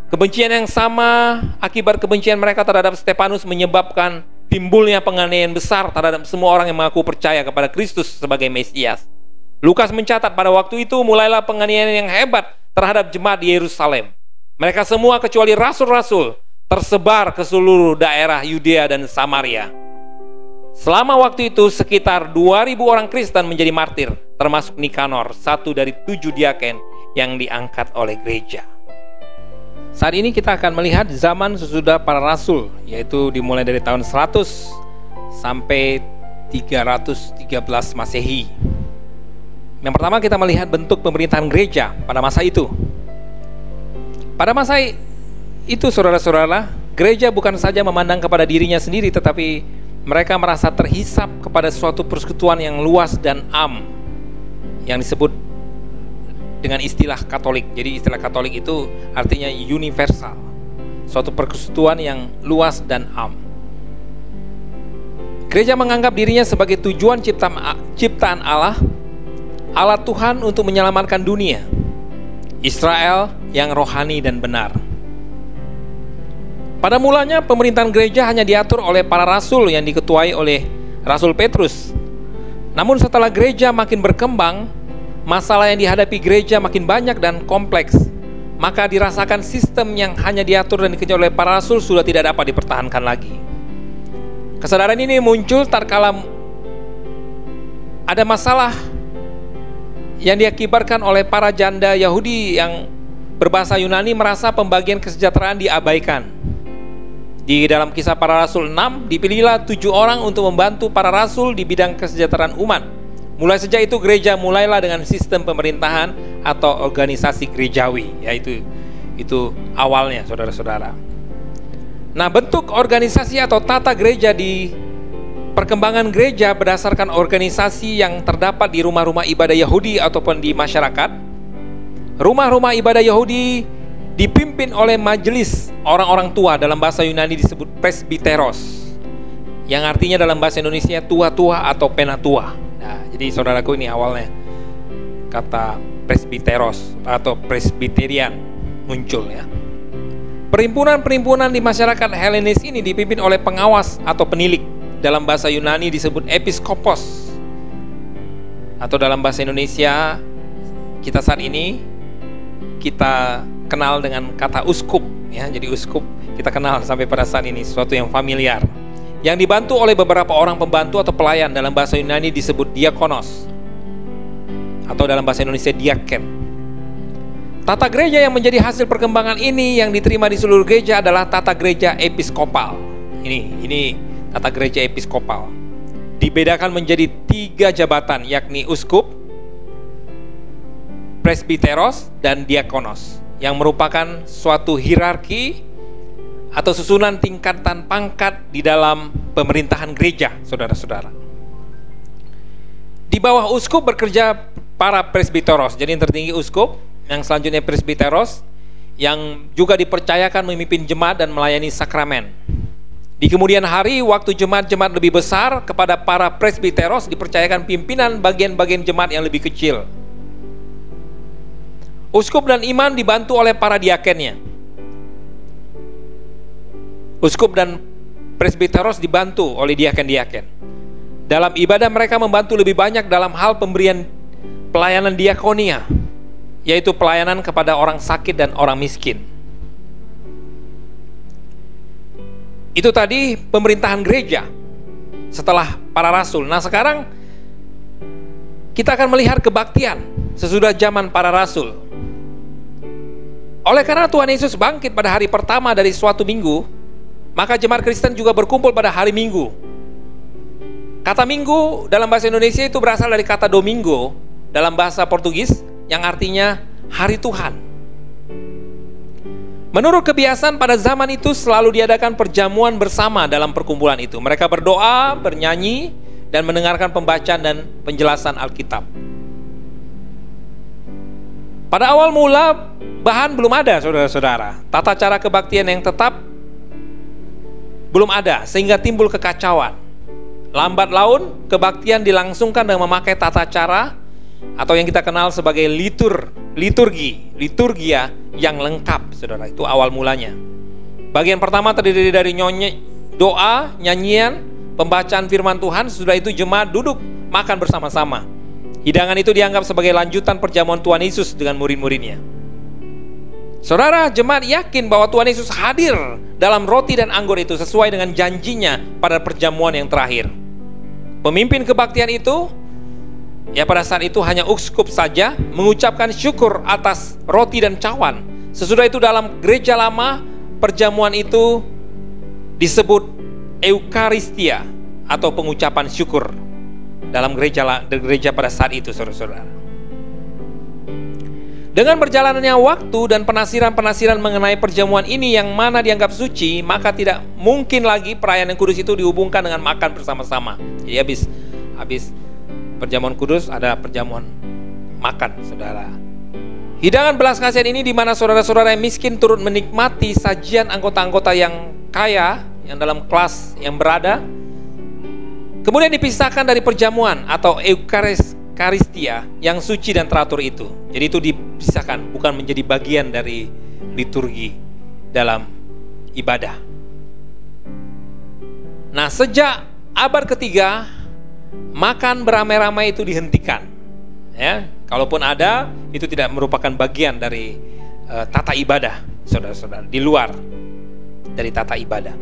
Kebencian yang sama akibat kebencian mereka terhadap Stefanus menyebabkan timbulnya penganiayaan besar terhadap semua orang yang mengaku percaya kepada Kristus sebagai Mesias. Lukas mencatat pada waktu itu mulailah penganiayaan yang hebat terhadap jemaat di Yerusalem. Mereka semua kecuali rasul-rasul tersebar ke seluruh daerah Yudea dan Samaria. Selama waktu itu sekitar 2.000 orang Kristen menjadi martir, termasuk Nikanor, satu dari 7 diaken yang diangkat oleh gereja. Saat ini kita akan melihat zaman sesudah para rasul, yaitu dimulai dari tahun 100 sampai 313 Masehi. Yang pertama kita melihat bentuk pemerintahan gereja pada masa itu. Pada masa itu, saudara-saudara, gereja bukan saja memandang kepada dirinya sendiri, tetapi mereka merasa terhisap kepada suatu persekutuan yang luas dan am, yang disebut dengan istilah Katolik. Jadi istilah Katolik itu artinya universal, suatu persekutuan yang luas dan am. Gereja menganggap dirinya sebagai tujuan ciptaan Allah, Allah Tuhan untuk menyelamatkan dunia, Israel yang rohani dan benar. Pada mulanya pemerintahan gereja hanya diatur oleh para rasul yang diketuai oleh Rasul Petrus. Namun setelah gereja makin berkembang, masalah yang dihadapi gereja makin banyak dan kompleks. Maka dirasakan sistem yang hanya diatur dan dikejar oleh para rasul sudah tidak dapat dipertahankan lagi. Kesadaran ini muncul tatkala ada masalah yang diakibatkan oleh para janda Yahudi yang berbahasa Yunani merasa pembagian kesejahteraan diabaikan. Di dalam Kisah Para Rasul 6, dipilihlah 7 orang untuk membantu para rasul di bidang kesejahteraan umat. Mulai sejak itu gereja mulailah dengan sistem pemerintahan atau organisasi gerejawi, yaitu Itu awalnya, saudara-saudara. Nah, bentuk organisasi atau tata gereja di perkembangan gereja berdasarkan organisasi yang terdapat di rumah-rumah ibadah Yahudi ataupun di masyarakat. Rumah-rumah ibadah Yahudi dipimpin oleh majelis orang-orang tua, dalam bahasa Yunani disebut presbiteros, yang artinya dalam bahasa Indonesia tua-tua atau penatua. Nah, jadi saudaraku, ini awalnya kata presbiteros atau presbiterian muncul ya. Perhimpunan-perhimpunan di masyarakat Helenis ini dipimpin oleh pengawas atau penilik, dalam bahasa Yunani disebut episkopos, atau dalam bahasa Indonesia kita saat ini kita kenal dengan kata uskup ya. Jadi uskup kita kenal sampai pada saat ini sesuatu yang familiar, yang dibantu oleh beberapa orang pembantu atau pelayan, dalam bahasa Yunani disebut diakonos, atau dalam bahasa Indonesia diaken. Tata gereja yang menjadi hasil perkembangan ini yang diterima di seluruh gereja adalah tata gereja episkopal. Ini tata gereja episkopal. Dibedakan menjadi 3 jabatan, yakni uskup, presbiteros, dan diakonos, yang merupakan suatu hierarki atau susunan tingkatan pangkat di dalam pemerintahan gereja, saudara-saudara. Di bawah uskup bekerja para presbiteros. Jadi yang tertinggi uskup, yang selanjutnya presbiteros, yang juga dipercayakan memimpin jemaat dan melayani sakramen. Di kemudian hari, waktu jemaat-jemaat lebih besar, kepada para presbiteros dipercayakan pimpinan bagian-bagian jemaat yang lebih kecil. Uskup dan imam dibantu oleh para diakennya. Uskup dan presbiteros dibantu oleh diaken-diaken. Dalam ibadah mereka membantu lebih banyak dalam hal pemberian pelayanan diakonia, yaitu pelayanan kepada orang sakit dan orang miskin. Itu tadi pemerintahan gereja setelah para rasul. Nah, sekarang kita akan melihat kebaktian sesudah zaman para rasul. Oleh karena Tuhan Yesus bangkit pada hari pertama dari suatu minggu, maka jemaat Kristen juga berkumpul pada hari Minggu. Kata minggu dalam bahasa Indonesia itu berasal dari kata domingo dalam bahasa Portugis, yang artinya hari Tuhan. Menurut kebiasaan pada zaman itu selalu diadakan perjamuan bersama dalam perkumpulan itu. Mereka berdoa, bernyanyi, dan mendengarkan pembacaan dan penjelasan Alkitab. Pada awal mula bahan belum ada, saudara-saudara. Tata cara kebaktian yang tetap belum ada, sehingga timbul kekacauan. Lambat laun kebaktian dilangsungkan dengan memakai tata cara atau yang kita kenal sebagai liturgia yang lengkap, saudara. Itu awal mulanya. Bagian pertama terdiri dari doa, nyanyian, pembacaan firman Tuhan. Sesudah itu jemaat duduk makan bersama-sama. Hidangan itu dianggap sebagai lanjutan perjamuan Tuhan Yesus dengan murid-muridnya. Saudara, jemaat yakin bahwa Tuhan Yesus hadir dalam roti dan anggur itu sesuai dengan janjinya pada perjamuan yang terakhir. Pemimpin kebaktian itu, ya pada saat itu hanya uskup saja, mengucapkan syukur atas roti dan cawan. Sesudah itu dalam gereja lama, perjamuan itu disebut Eukaristia atau pengucapan syukur dalam gereja pada saat itu, saudara-saudara. Dengan berjalannya waktu dan penafsiran-penafsiran mengenai perjamuan ini yang mana dianggap suci, maka tidak mungkin lagi perayaan yang kudus itu dihubungkan dengan makan bersama-sama. Jadi habis perjamuan kudus ada perjamuan makan, saudara. Hidangan belas kasihan ini di mana saudara-saudara yang miskin turut menikmati sajian anggota-anggota yang kaya yang dalam kelas yang berada, kemudian dipisahkan dari perjamuan atau Eukaristia yang suci dan teratur itu. Jadi itu dipisahkan, bukan menjadi bagian dari liturgi dalam ibadah. Nah, sejak abad ketiga, makan beramai-ramai itu dihentikan. Ya, kalaupun ada, itu tidak merupakan bagian dari tata ibadah, saudara-saudara, di luar dari tata ibadah.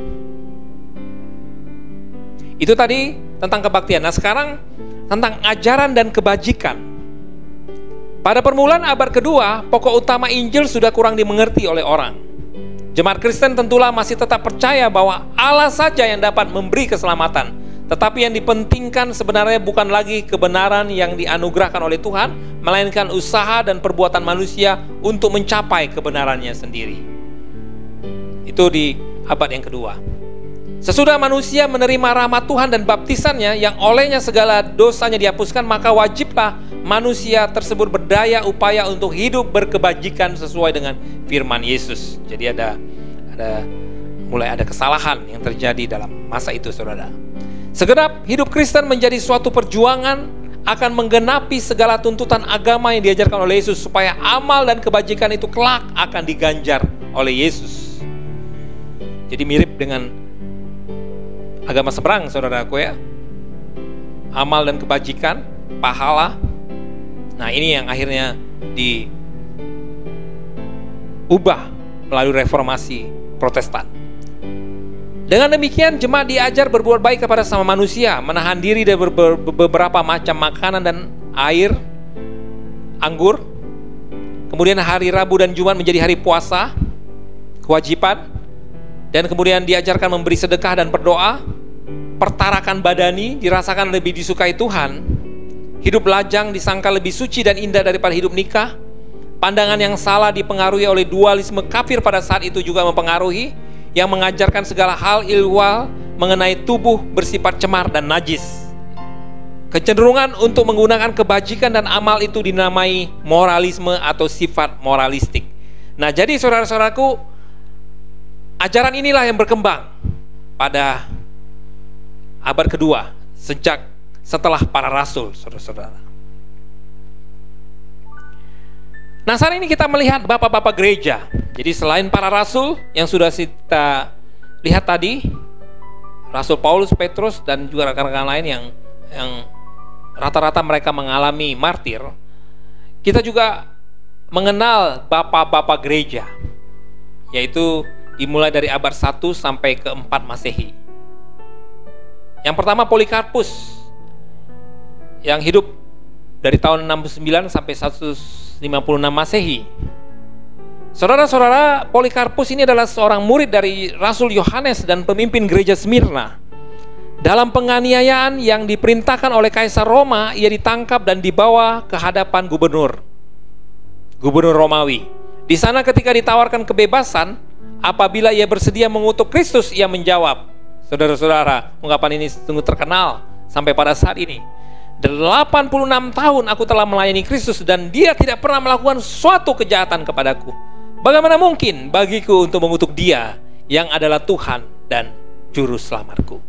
Itu tadi tentang kebaktian. Nah, sekarang tentang ajaran dan kebajikan. Pada permulaan abad kedua, pokok utama Injil sudah kurang dimengerti oleh orang. Jemaat Kristen tentulah masih tetap percaya bahwa Allah saja yang dapat memberi keselamatan, Tetapi yang dipentingkan sebenarnya bukan lagi kebenaran yang dianugerahkan oleh Tuhan, melainkan usaha dan perbuatan manusia untuk mencapai kebenarannya sendiri. Itu di abad yang kedua. Sesudah manusia menerima rahmat Tuhan dan baptisannya yang olehnya segala dosanya dihapuskan, maka wajiblah manusia tersebut berdaya upaya untuk hidup berkebajikan sesuai dengan firman Yesus. Jadi mulai ada kesalahan yang terjadi dalam masa itu, saudara. Segenap hidup Kristen menjadi suatu perjuangan akan menggenapi segala tuntutan agama yang diajarkan oleh Yesus, supaya amal dan kebajikan itu kelak akan diganjar oleh Yesus. Jadi mirip dengan agama seberang, saudaraku ya. Amal dan kebajikan, pahala. Nah, ini yang akhirnya diubah melalui reformasi Protestan. Dengan demikian, jemaat diajar berbuat baik kepada sama manusia, menahan diri dari beberapa macam makanan dan air, anggur. Kemudian hari Rabu dan Jumat menjadi hari puasa, kewajiban. Dan kemudian diajarkan memberi sedekah dan berdoa. Pertarakan badani dirasakan lebih disukai Tuhan. Hidup lajang disangka lebih suci dan indah daripada hidup nikah. Pandangan yang salah dipengaruhi oleh dualisme kafir pada saat itu juga mempengaruhi, yang mengajarkan segala hal ilwal mengenai tubuh bersifat cemar dan najis. Kecenderungan untuk menggunakan kebajikan dan amal itu dinamai moralisme atau sifat moralistik. Nah, jadi saudara-saudaraku, ajaran inilah yang berkembang pada abad kedua, sejak setelah para rasul, saudara-saudara. Nah, saat ini kita melihat bapak-bapak gereja. Jadi selain para rasul yang sudah kita lihat tadi, Rasul Paulus, Petrus, dan juga rekan-rekan lain yang rata-rata mereka mengalami martir, kita juga mengenal bapak-bapak gereja, yaitu dimulai dari abad 1 sampai ke 4 Masehi. Yang pertama Polikarpus, yang hidup dari tahun 69 sampai 156 Masehi. Saudara-saudara, Polikarpus ini adalah seorang murid dari Rasul Yohanes dan pemimpin gereja Smyrna. Dalam penganiayaan yang diperintahkan oleh Kaisar Roma, ia ditangkap dan dibawa ke hadapan gubernur Romawi. Di sana ketika ditawarkan kebebasan, apabila ia bersedia mengutuk Kristus, ia menjawab. Saudara-saudara, ungkapan ini sungguh terkenal sampai pada saat ini. 86 tahun aku telah melayani Kristus dan dia tidak pernah melakukan suatu kejahatan kepadaku. Bagaimana mungkin bagiku untuk mengutuk dia yang adalah Tuhan dan Juru Selamatku?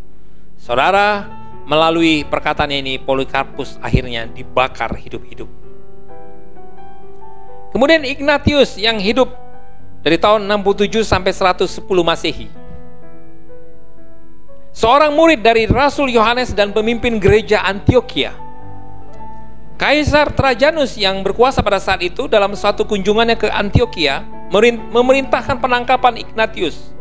Saudara, melalui perkataannya ini Polikarpus akhirnya dibakar hidup-hidup. Kemudian Ignatius yang hidup dari tahun 67 sampai 110 Masehi. Seorang murid dari Rasul Yohanes dan pemimpin gereja Antioquia. Kaisar Trajanus yang berkuasa pada saat itu dalam suatu kunjungannya ke Antioquia memerintahkan penangkapan Ignatius.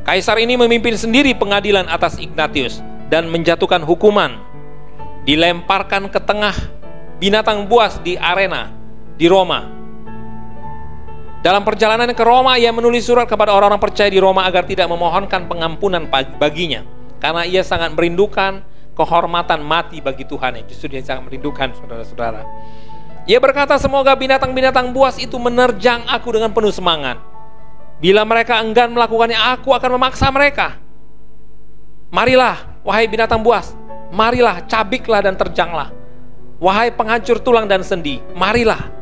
Kaisar ini memimpin sendiri pengadilan atas Ignatius dan menjatuhkan hukuman. Dilemparkan ke tengah binatang buas di arena di Roma. Dalam perjalanan ke Roma, ia menulis surat kepada orang-orang percaya di Roma agar tidak memohonkan pengampunan baginya, karena ia sangat merindukan kehormatan mati bagi Tuhan. Justru dia sangat merindukan, saudara-saudara. Ia berkata, semoga binatang-binatang buas itu menerjang aku dengan penuh semangat. Bila mereka enggan melakukannya, aku akan memaksa mereka. Marilah, wahai binatang buas, marilah, cabiklah dan terjanglah. Wahai penghancur tulang dan sendi, marilah.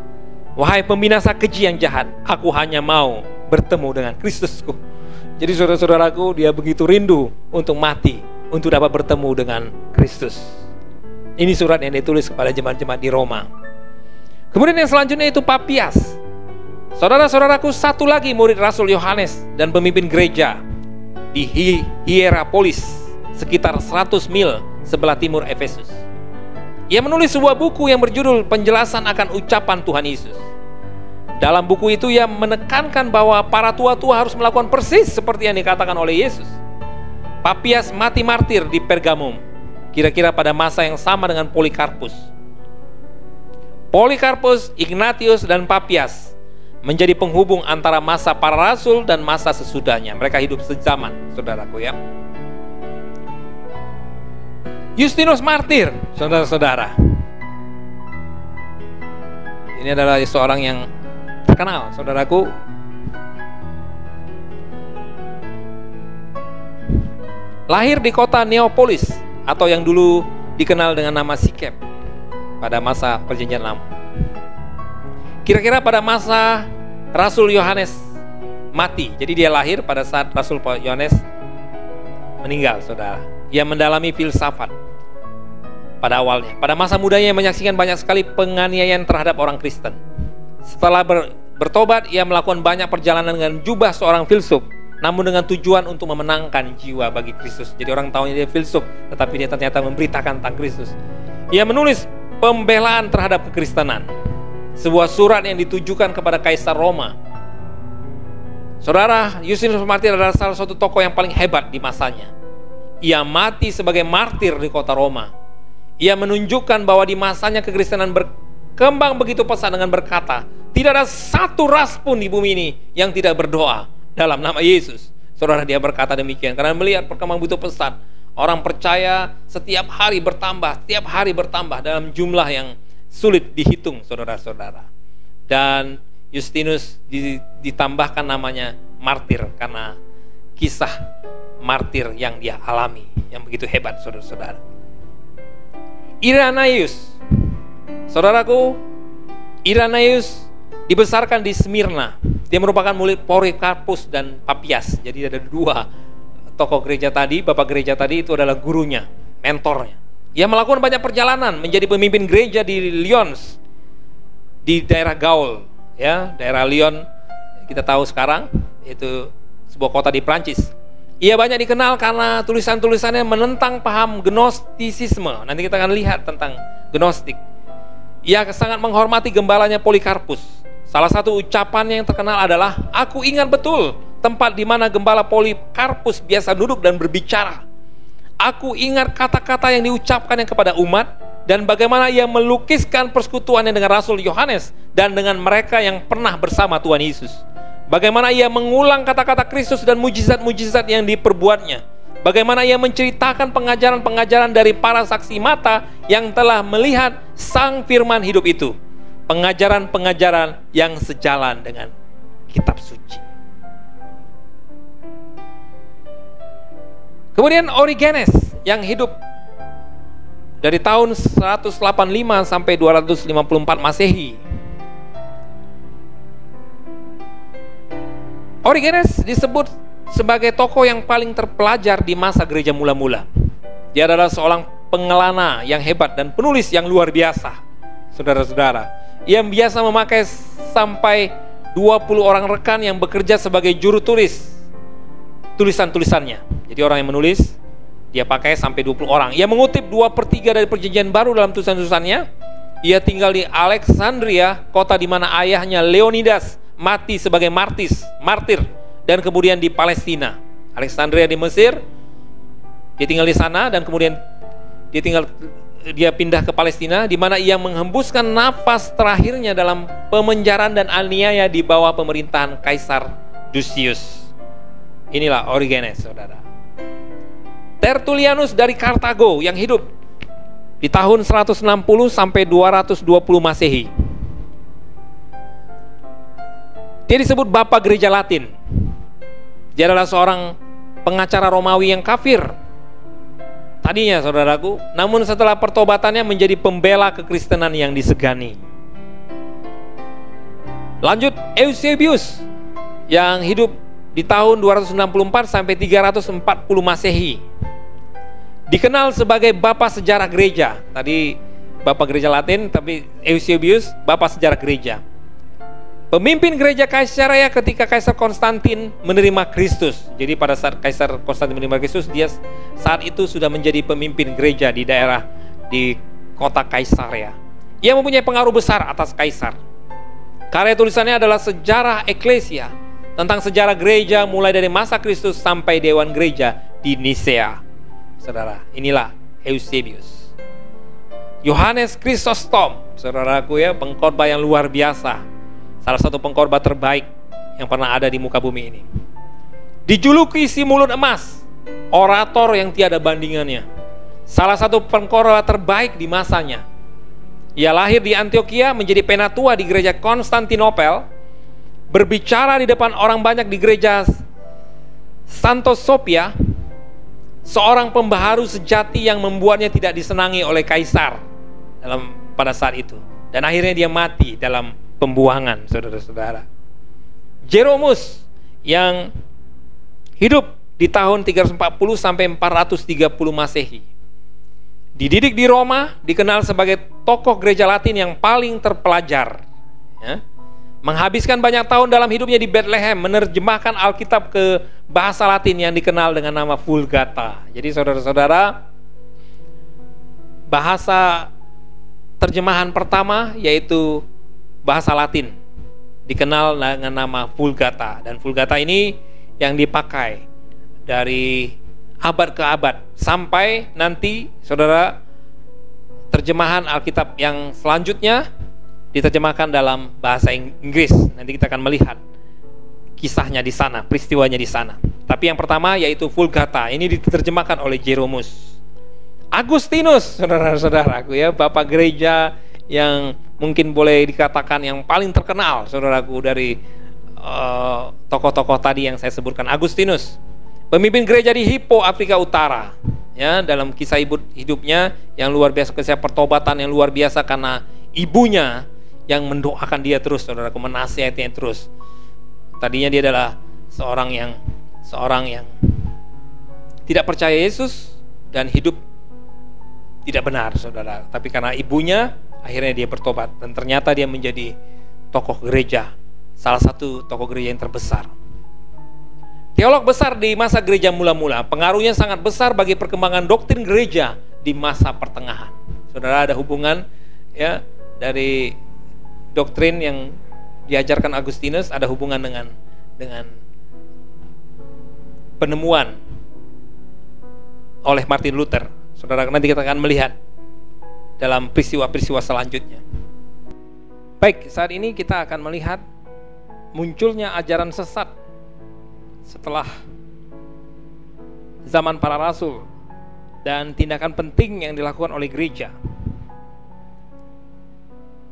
Wahai pembinasa keji yang jahat, aku hanya mau bertemu dengan Kristusku. Jadi saudara-saudaraku, dia begitu rindu untuk mati, untuk dapat bertemu dengan Kristus. Ini surat yang ditulis kepada jemaat-jemaat di Roma. Kemudian yang selanjutnya itu Papias. Saudara-saudaraku, satu lagi murid Rasul Yohanes dan pemimpin gereja di Hierapolis, sekitar 100 mil sebelah timur Efesus. Ia menulis sebuah buku yang berjudul Penjelasan akan Ucapan Tuhan Yesus. Dalam buku itu ia menekankan bahwa para tua-tua harus melakukan persis seperti yang dikatakan oleh Yesus. Papias mati martir di Pergamum, kira-kira pada masa yang sama dengan Polikarpus. Polikarpus, Ignatius, dan Papias menjadi penghubung antara masa para rasul dan masa sesudahnya. Mereka hidup sezaman, saudaraku ya. Justinus martir, saudara-saudara. Ini adalah seorang yang terkenal, saudaraku. Lahir di kota Neapolis, atau yang dulu dikenal dengan nama Sikep, pada masa Perjanjian Lama. Kira-kira pada masa Rasul Yohanes mati. Jadi dia lahir pada saat Rasul Yohanes meninggal, saudara. Ia mendalami filsafat pada awalnya. Pada masa mudanya ia menyaksikan banyak sekali penganiayaan terhadap orang Kristen. Setelah bertobat, ia melakukan banyak perjalanan dengan jubah seorang filsuf, namun dengan tujuan untuk memenangkan jiwa bagi Kristus. Jadi orang tahunya dia filsuf, tetapi dia ternyata memberitakan tentang Kristus. Ia menulis pembelaan terhadap kekristenan, sebuah surat yang ditujukan kepada Kaisar Roma. Saudara, Justinus martir adalah salah satu tokoh yang paling hebat di masanya. Ia mati sebagai martir di kota Roma. Ia menunjukkan bahwa di masanya kekristenan berkembang begitu pesat dengan berkata, tidak ada satu ras pun di bumi ini yang tidak berdoa dalam nama Yesus. Saudara, dia berkata demikian karena melihat perkembangan begitu pesat. Orang percaya setiap hari bertambah dalam jumlah yang sulit dihitung, saudara-saudara. Dan Justinus ditambahkan namanya martir karena kisah martir yang dia alami yang begitu hebat, saudara-saudara. Irenaeus, saudaraku, Irenaeus dibesarkan di Smyrna. Dia merupakan murid Polikarpus dan Papias. Jadi ada dua tokoh gereja tadi. Bapak gereja tadi itu adalah gurunya, mentornya. Ia melakukan banyak perjalanan menjadi pemimpin gereja di Lyons, di daerah Gaul, ya, daerah Lyon kita tahu sekarang itu sebuah kota di Prancis. Ia banyak dikenal karena tulisan-tulisannya menentang paham Gnostisisme. Nanti kita akan lihat tentang Gnostik. Ia sangat menghormati gembalanya Polikarpus. Salah satu ucapannya yang terkenal adalah, aku ingat betul tempat di mana gembala Polikarpus biasa duduk dan berbicara. Aku ingat kata-kata yang diucapkannya kepada umat dan bagaimana ia melukiskan persekutuannya dengan Rasul Yohanes dan dengan mereka yang pernah bersama Tuhan Yesus. Bagaimana ia mengulang kata-kata Kristus dan mujizat-mujizat yang diperbuatnya. Bagaimana ia menceritakan pengajaran-pengajaran dari para saksi mata yang telah melihat sang firman hidup itu. Pengajaran-pengajaran yang sejalan dengan kitab suci. Kemudian Origenes yang hidup dari tahun 185 sampai 254 Masehi. Origenes disebut sebagai tokoh yang paling terpelajar di masa gereja mula-mula. Dia adalah seorang pengelana yang hebat dan penulis yang luar biasa, saudara-saudara. Ia biasa memakai sampai 20 orang rekan yang bekerja sebagai juru tulis tulisan-tulisannya. Jadi orang yang menulis, dia pakai sampai 20 orang. Ia mengutip 2/3 dari Perjanjian Baru dalam tulisan-tulisannya. Ia tinggal di Alexandria, kota di mana ayahnya Leonidas mati sebagai martir, dan kemudian di Palestina. Alexandria di Mesir, dia tinggal di sana, dan kemudian dia pindah ke Palestina, di mana ia menghembuskan nafas terakhirnya dalam pemenjaraan dan aniaya di bawah pemerintahan Kaisar Lucius. Inilah Origenes, saudara. Tertullianus dari Kartago yang hidup di tahun 160 sampai 220 Masehi. Dia disebut Bapak Gereja Latin. Dia adalah seorang pengacara Romawi yang kafir tadinya, saudaraku. Namun setelah pertobatannya menjadi pembela kekristenan yang disegani. Lanjut, Eusebius yang hidup di tahun 264 sampai 340 Masehi. Dikenal sebagai Bapak Sejarah Gereja. Tadi Bapak Gereja Latin, tapi Eusebius Bapak Sejarah Gereja. Pemimpin gereja Kaisarea ketika Kaisar Konstantin menerima Kristus. Jadi pada saat Kaisar Konstantin menerima Kristus, dia saat itu sudah menjadi pemimpin gereja di daerah di kota Kaisarea. Ia mempunyai pengaruh besar atas Kaisar. Karya tulisannya adalah Sejarah Eklesia, tentang sejarah gereja mulai dari masa Kristus sampai Dewan Gereja di Nisea. Saudara, inilah Eusebius. Yohanes Chrysostom, saudaraku ya, pengkhotbah yang luar biasa. Salah satu pengkhotbah terbaik yang pernah ada di muka bumi ini. Dijuluki si mulut emas, orator yang tiada bandingannya. salah satu pengkhotbah terbaik di masanya. Ia lahir di Antioquia, menjadi penatua di gereja Konstantinopel, berbicara di depan orang banyak di gereja Santo Sophia, seorang pembaharu sejati yang membuatnya tidak disenangi oleh kaisar pada saat itu. Dan akhirnya dia mati dalam pembuangan, saudara-saudara. Jeromus yang hidup di tahun 340 sampai 430 Masehi. Dididik di Roma, dikenal sebagai tokoh gereja Latin yang paling terpelajar, ya. Menghabiskan banyak tahun dalam hidupnya di Bethlehem, menerjemahkan Alkitab ke bahasa Latin yang dikenal dengan nama Vulgata. Jadi saudara-saudara, bahasa terjemahan pertama yaitu bahasa Latin, dikenal dengan nama Vulgata. Dan Vulgata ini yang dipakai dari abad ke abad, sampai nanti saudara terjemahan Alkitab yang selanjutnya diterjemahkan dalam bahasa Inggris. Nanti kita akan melihat kisahnya di sana, peristiwanya di sana. Tapi yang pertama yaitu Vulgata, ini diterjemahkan oleh Jeromus. Agustinus, saudara-saudaraku, ya, bapak gereja yang mungkin boleh dikatakan yang paling terkenal, saudaraku, dari tokoh-tokoh tadi yang saya sebutkan. Agustinus, pemimpin gereja di Hippo, Afrika Utara, ya, dalam kisah hidupnya yang luar biasa, kisah pertobatan yang luar biasa karena ibunya yang mendoakan dia terus, saudaraku, menasihatinya terus. Tadinya dia adalah seorang yang tidak percaya Yesus dan hidup tidak benar, saudara. Tapi karena ibunya, akhirnya dia bertobat dan ternyata dia menjadi tokoh gereja, salah satu tokoh gereja yang terbesar. Teolog besar di masa gereja mula-mula, pengaruhnya sangat besar bagi perkembangan doktrin gereja di masa pertengahan. Saudara, ada hubungan, ya, dari doktrin yang diajarkan Agustinus, ada hubungan dengan penemuan oleh Martin Luther. Saudara, nanti kita akan melihat dalam peristiwa-peristiwa selanjutnya. Baik, saat ini kita akan melihat munculnya ajaran sesat setelah zaman para rasul dan tindakan penting yang dilakukan oleh gereja.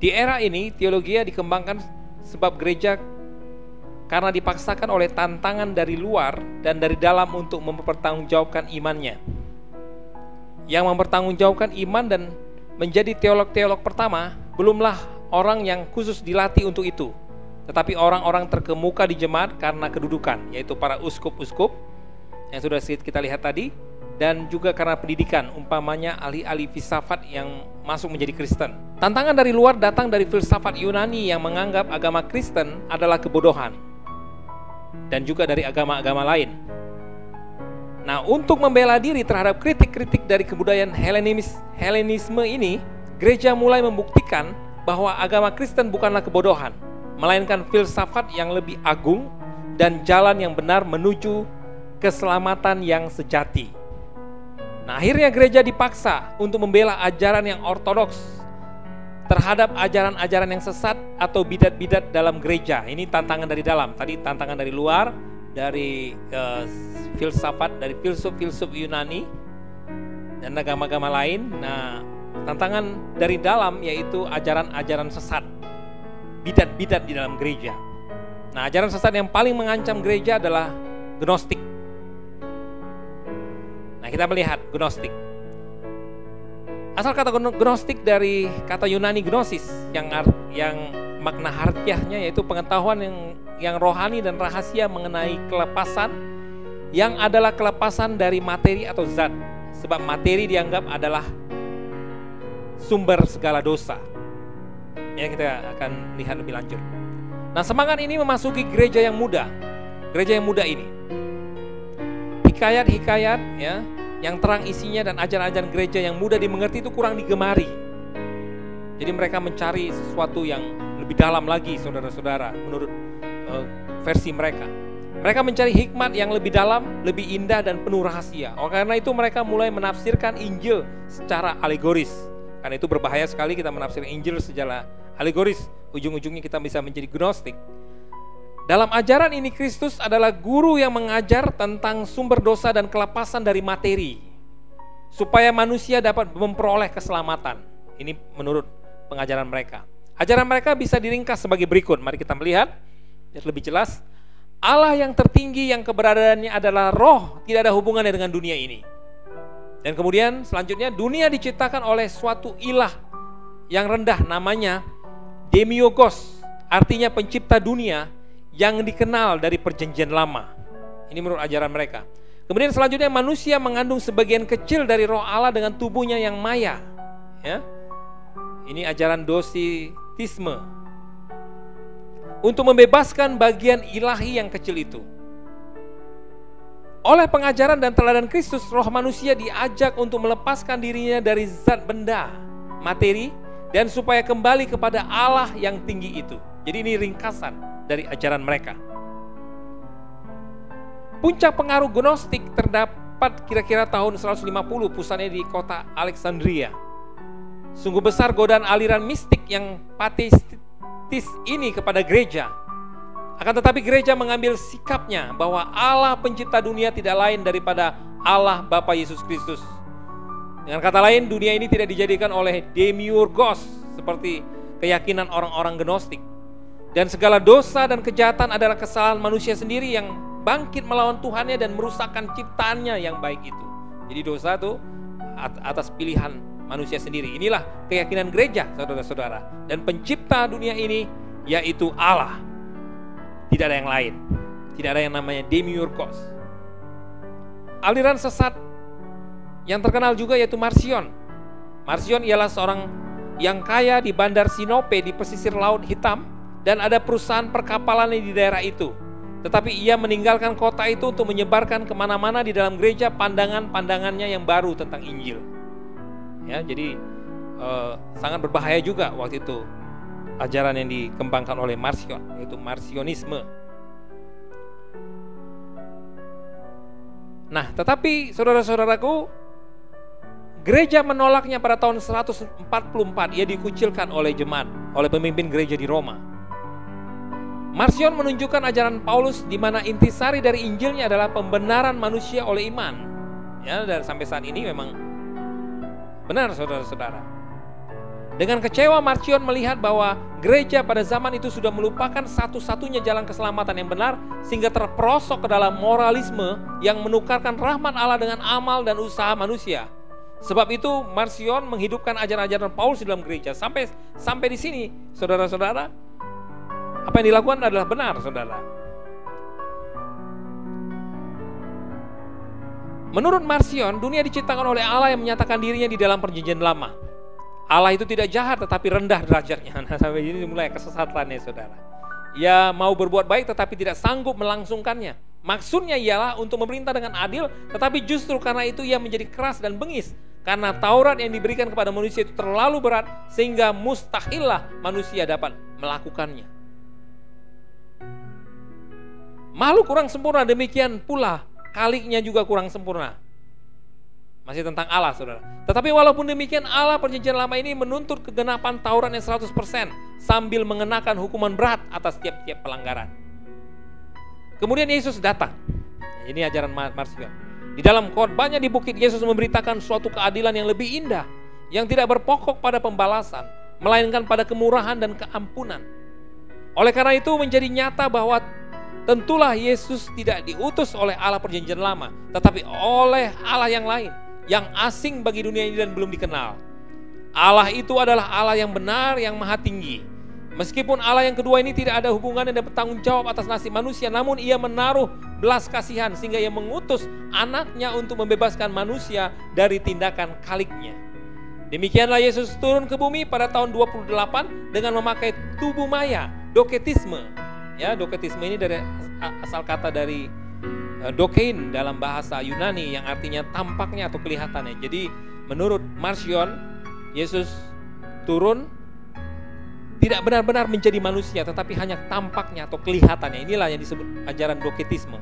Di era ini teologi dikembangkan sebab gereja karena dipaksakan oleh tantangan dari luar dan dari dalam untuk mempertanggungjawabkan imannya. Yang mempertanggungjawabkan iman dan menjadi teolog-teolog pertama belumlah orang yang khusus dilatih untuk itu, tetapi orang-orang terkemuka di jemaat karena kedudukan, yaitu para uskup-uskup yang sudah kita lihat tadi, dan juga karena pendidikan, umpamanya ahli-ahli filsafat yang masuk menjadi Kristen. Tantangan dari luar datang dari filsafat Yunani yang menganggap agama Kristen adalah kebodohan, dan juga dari agama-agama lain. Nah, untuk membela diri terhadap kritik-kritik dari kebudayaan Helenisme ini, gereja mulai membuktikan bahwa agama Kristen bukanlah kebodohan, melainkan filsafat yang lebih agung dan jalan yang benar menuju keselamatan yang sejati. Nah, akhirnya gereja dipaksa untuk membela ajaran yang ortodoks terhadap ajaran-ajaran yang sesat atau bidat-bidat dalam gereja. Ini tantangan dari dalam, tadi tantangan dari luar, dari filsafat, dari filsuf-filsuf Yunani dan agama-agama lain. Nah, tantangan dari dalam yaitu ajaran-ajaran sesat, bidat-bidat di dalam gereja. Nah, ajaran sesat yang paling mengancam gereja adalah Gnostik. Nah, kita melihat Gnostik. Asal kata Gnostik dari kata Yunani gnosis yang makna harfiahnya yaitu pengetahuan yang rohani dan rahasia mengenai kelepasan, yang adalah kelepasan dari materi atau zat, sebab materi dianggap adalah sumber segala dosa. Ya, kita akan lihat lebih lanjut. Nah, semangat ini memasuki gereja yang muda. Gereja yang muda ini, hikayat-hikayat, ya, yang terang isinya dan ajaran-ajaran gereja yang mudah dimengerti itu kurang digemari. Jadi mereka mencari sesuatu yang lebih dalam lagi, saudara-saudara, menurut versi mereka. Mereka mencari hikmat yang lebih dalam, lebih indah dan penuh rahasia. Karena itu mereka mulai menafsirkan Injil secara alegoris. Karena itu berbahaya sekali kita menafsirkan Injil secara alegoris. Ujung-ujungnya kita bisa menjadi Gnostik. Dalam ajaran ini Kristus adalah guru yang mengajar tentang sumber dosa dan kelepasan dari materi. supaya manusia dapat memperoleh keselamatan. Ini menurut pengajaran mereka. Ajaran mereka bisa diringkas sebagai berikut. Mari kita melihat biar lebih jelas. Allah yang tertinggi yang keberadaannya adalah roh, tidak ada hubungannya dengan dunia ini. Dan kemudian selanjutnya, dunia diciptakan oleh suatu ilah yang rendah, namanya Demiurgos, artinya pencipta dunia yang dikenal dari perjanjian lama. Ini menurut ajaran mereka. Kemudian selanjutnya, manusia mengandung sebagian kecil dari roh Allah dengan tubuhnya yang maya. Ya. Ini ajaran docetisme, untuk membebaskan bagian ilahi yang kecil itu. Oleh pengajaran dan teladan Kristus, roh manusia diajak untuk melepaskan dirinya dari zat benda, materi, dan supaya kembali kepada Allah yang tinggi itu. Jadi ini ringkasan dari ajaran mereka. Puncak pengaruh Gnostik terdapat kira-kira tahun 150, pusatnya di kota Alexandria. Sungguh besar godaan aliran mistik yang pateistis ini kepada gereja. Akan tetapi gereja mengambil sikapnya bahwa Allah pencipta dunia tidak lain daripada Allah Bapa Yesus Kristus. Dengan kata lain, dunia ini tidak dijadikan oleh Demiurgos seperti keyakinan orang-orang Gnostik. Dan segala dosa dan kejahatan adalah kesalahan manusia sendiri yang bangkit melawan Tuhannya dan merusakkan ciptaannya yang baik itu. Jadi dosa itu atas pilihan manusia sendiri. Inilah keyakinan gereja, saudara-saudara. Dan pencipta dunia ini yaitu Allah. Tidak ada yang lain. Tidak ada yang namanya Demiurgos. Aliran sesat yang terkenal juga yaitu Marcion. Marcion ialah seorang yang kaya di Bandar Sinope di pesisir Laut Hitam, dan ada perusahaan perkapalan di daerah itu. Tetapi ia meninggalkan kota itu untuk menyebarkan kemana-mana di dalam gereja pandangan-pandangannya yang baru tentang Injil. Ya, jadi sangat berbahaya juga waktu itu ajaran yang dikembangkan oleh Marcion, yaitu Marcionisme. Nah, tetapi saudara-saudaraku, gereja menolaknya pada tahun 144. Ia dikucilkan oleh jemaat, oleh pemimpin gereja di Roma. Marcion menunjukkan ajaran Paulus di mana intisari dari Injilnya adalah pembenaran manusia oleh iman. Ya, dan sampai saat ini memang benar, saudara-saudara. Dengan kecewa, Marcion melihat bahwa gereja pada zaman itu sudah melupakan satu-satunya jalan keselamatan yang benar, sehingga terperosok ke dalam moralisme yang menukarkan rahmat Allah dengan amal dan usaha manusia. Sebab itu Marcion menghidupkan ajaran-ajaran Paulus di dalam gereja. Sampai di sini, saudara-saudara, apa yang dilakukan adalah benar, saudara. Menurut Marcion, dunia diciptakan oleh Allah yang menyatakan dirinya di dalam perjanjian lama. Allah itu tidak jahat tetapi rendah derajatnya. Nah, sampai ini mulai kesesatannya, saudara. Ia mau berbuat baik tetapi tidak sanggup melangsungkannya. Maksudnya ialah untuk memerintah dengan adil, tetapi justru karena itu ia menjadi keras dan bengis. Karena Taurat yang diberikan kepada manusia itu terlalu berat, sehingga mustahillah manusia dapat melakukannya. Makhluk kurang sempurna, demikian pula kaliknya juga kurang sempurna. Masih tentang Allah, saudara. Tetapi walaupun demikian, Allah perjanjian lama ini menuntut kegenapan Taurat yang 100% sambil mengenakan hukuman berat atas tiap-tiap pelanggaran. Kemudian Yesus datang. Ini ajaran Marcion. Di dalam khotbahnya di bukit, Yesus memberitakan suatu keadilan yang lebih indah, yang tidak berpokok pada pembalasan, melainkan pada kemurahan dan keampunan. Oleh karena itu menjadi nyata bahwa tentulah Yesus tidak diutus oleh Allah perjanjian lama, tetapi oleh Allah yang lain, yang asing bagi dunia ini dan belum dikenal. Allah itu adalah Allah yang benar, yang maha tinggi. Meskipun Allah yang kedua ini tidak ada hubungan dan bertanggung jawab atas nasib manusia, namun ia menaruh belas kasihan sehingga ia mengutus anaknya untuk membebaskan manusia dari tindakan kaliknya. Demikianlah Yesus turun ke bumi pada tahun 28 dengan memakai tubuh maya, doketisme. Ya, doketisme ini dari asal kata dari dokein dalam bahasa Yunani yang artinya tampaknya atau kelihatannya. Jadi menurut Marcion, Yesus turun tidak benar-benar menjadi manusia, tetapi hanya tampaknya atau kelihatannya. Inilah yang disebut ajaran doketisme.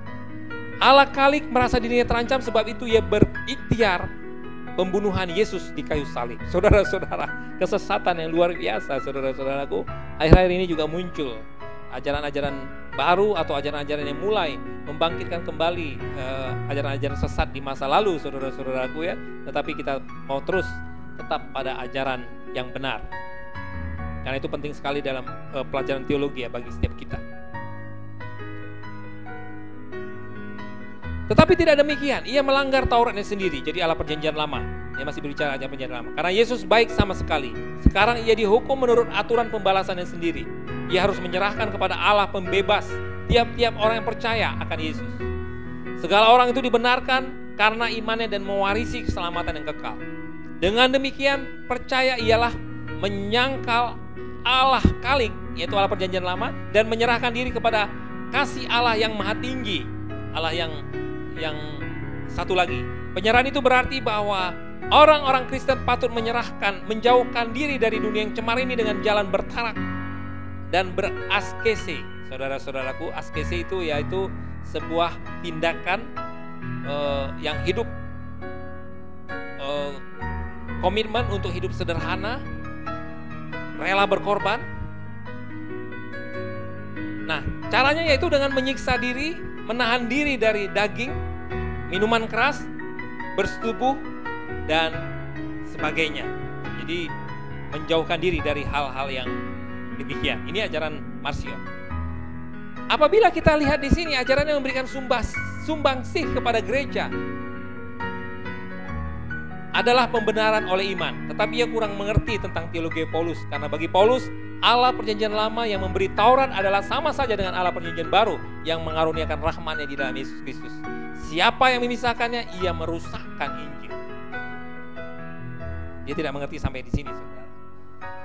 Allah kalik merasa dirinya terancam, sebab itu ia berikhtiar pembunuhan Yesus di kayu salib. Saudara-saudara, kesesatan yang luar biasa, saudara-saudaraku. Akhir-akhir ini juga muncul ajaran-ajaran baru atau ajaran-ajaran yang mulai membangkitkan kembali ajaran-ajaran sesat di masa lalu, saudara-saudaraku ya. Tetapi kita mau terus tetap pada ajaran yang benar. Karena itu penting sekali dalam pelajaran teologi ya bagi setiap kita. Tetapi tidak demikian, ia melanggar Tauratnya sendiri, jadi Allah perjanjian lama. Dia masih berbicara ajaran perjanjian lama. Karena Yesus baik sama sekali. Sekarang ia dihukum menurut aturan pembalasannya sendiri. Ia harus menyerahkan kepada Allah pembebas tiap-tiap orang yang percaya akan Yesus. Segala orang itu dibenarkan karena imannya dan mewarisi keselamatan yang kekal. Dengan demikian, percaya ialah menyangkal Allah Khalik, yaitu Allah perjanjian lama, dan menyerahkan diri kepada kasih Allah yang maha tinggi. Allah yang satu lagi. Penyerahan itu berarti bahwa orang-orang Kristen patut menjauhkan diri dari dunia yang cemar ini dengan jalan bertarak dan beraskese. Saudara-saudaraku, askese itu yaitu sebuah tindakan yang hidup komitmen untuk hidup sederhana, rela berkorban. Nah, caranya yaitu dengan menyiksa diri, menahan diri dari daging, minuman keras, bersetubuh, dan sebagainya. Jadi menjauhkan diri dari hal-hal yang demikian. Ini ajaran Marcion. Apabila kita lihat di sini ajarannya memberikan sumbangsih kepada gereja adalah pembenaran oleh iman. Tetapi ia kurang mengerti tentang teologi Paulus. Karena bagi Paulus, Allah perjanjian lama yang memberi Taurat adalah sama saja dengan Allah perjanjian baru yang mengaruniakan rahmat-Nya di dalam Yesus Kristus. Siapa yang memisahkannya, ia merusakkan Injil. Dia tidak mengerti sampai di sini, saudara.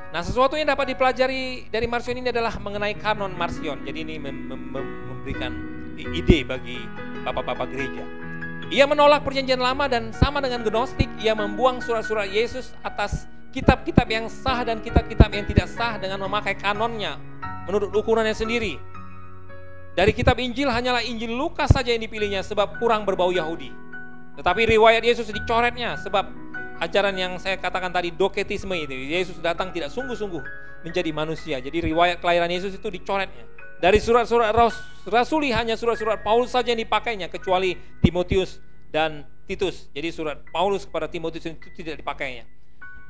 Nah, sesuatu yang dapat dipelajari dari Marcion ini adalah mengenai kanon Marcion. Jadi ini memberikan ide bagi bapak-bapak gereja. Ia menolak perjanjian lama dan sama dengan Gnostik, ia membuang surat-surat Yesus atas kitab-kitab yang sah dan kitab-kitab yang tidak sah dengan memakai kanonnya menurut ukurannya sendiri. Dari kitab Injil hanyalah Injil Lukas saja yang dipilihnya sebab kurang berbau Yahudi. Tetapi riwayat Yesus dicoretnya sebab ajaran yang saya katakan tadi, doketisme itu. Yesus datang tidak sungguh-sungguh menjadi manusia. Jadi riwayat kelahiran Yesus itu dicoretnya. Dari surat-surat rasuli hanya surat-surat Paulus saja yang dipakainya, kecuali Timotius dan Titus. Jadi surat Paulus kepada Timotius itu tidak dipakainya.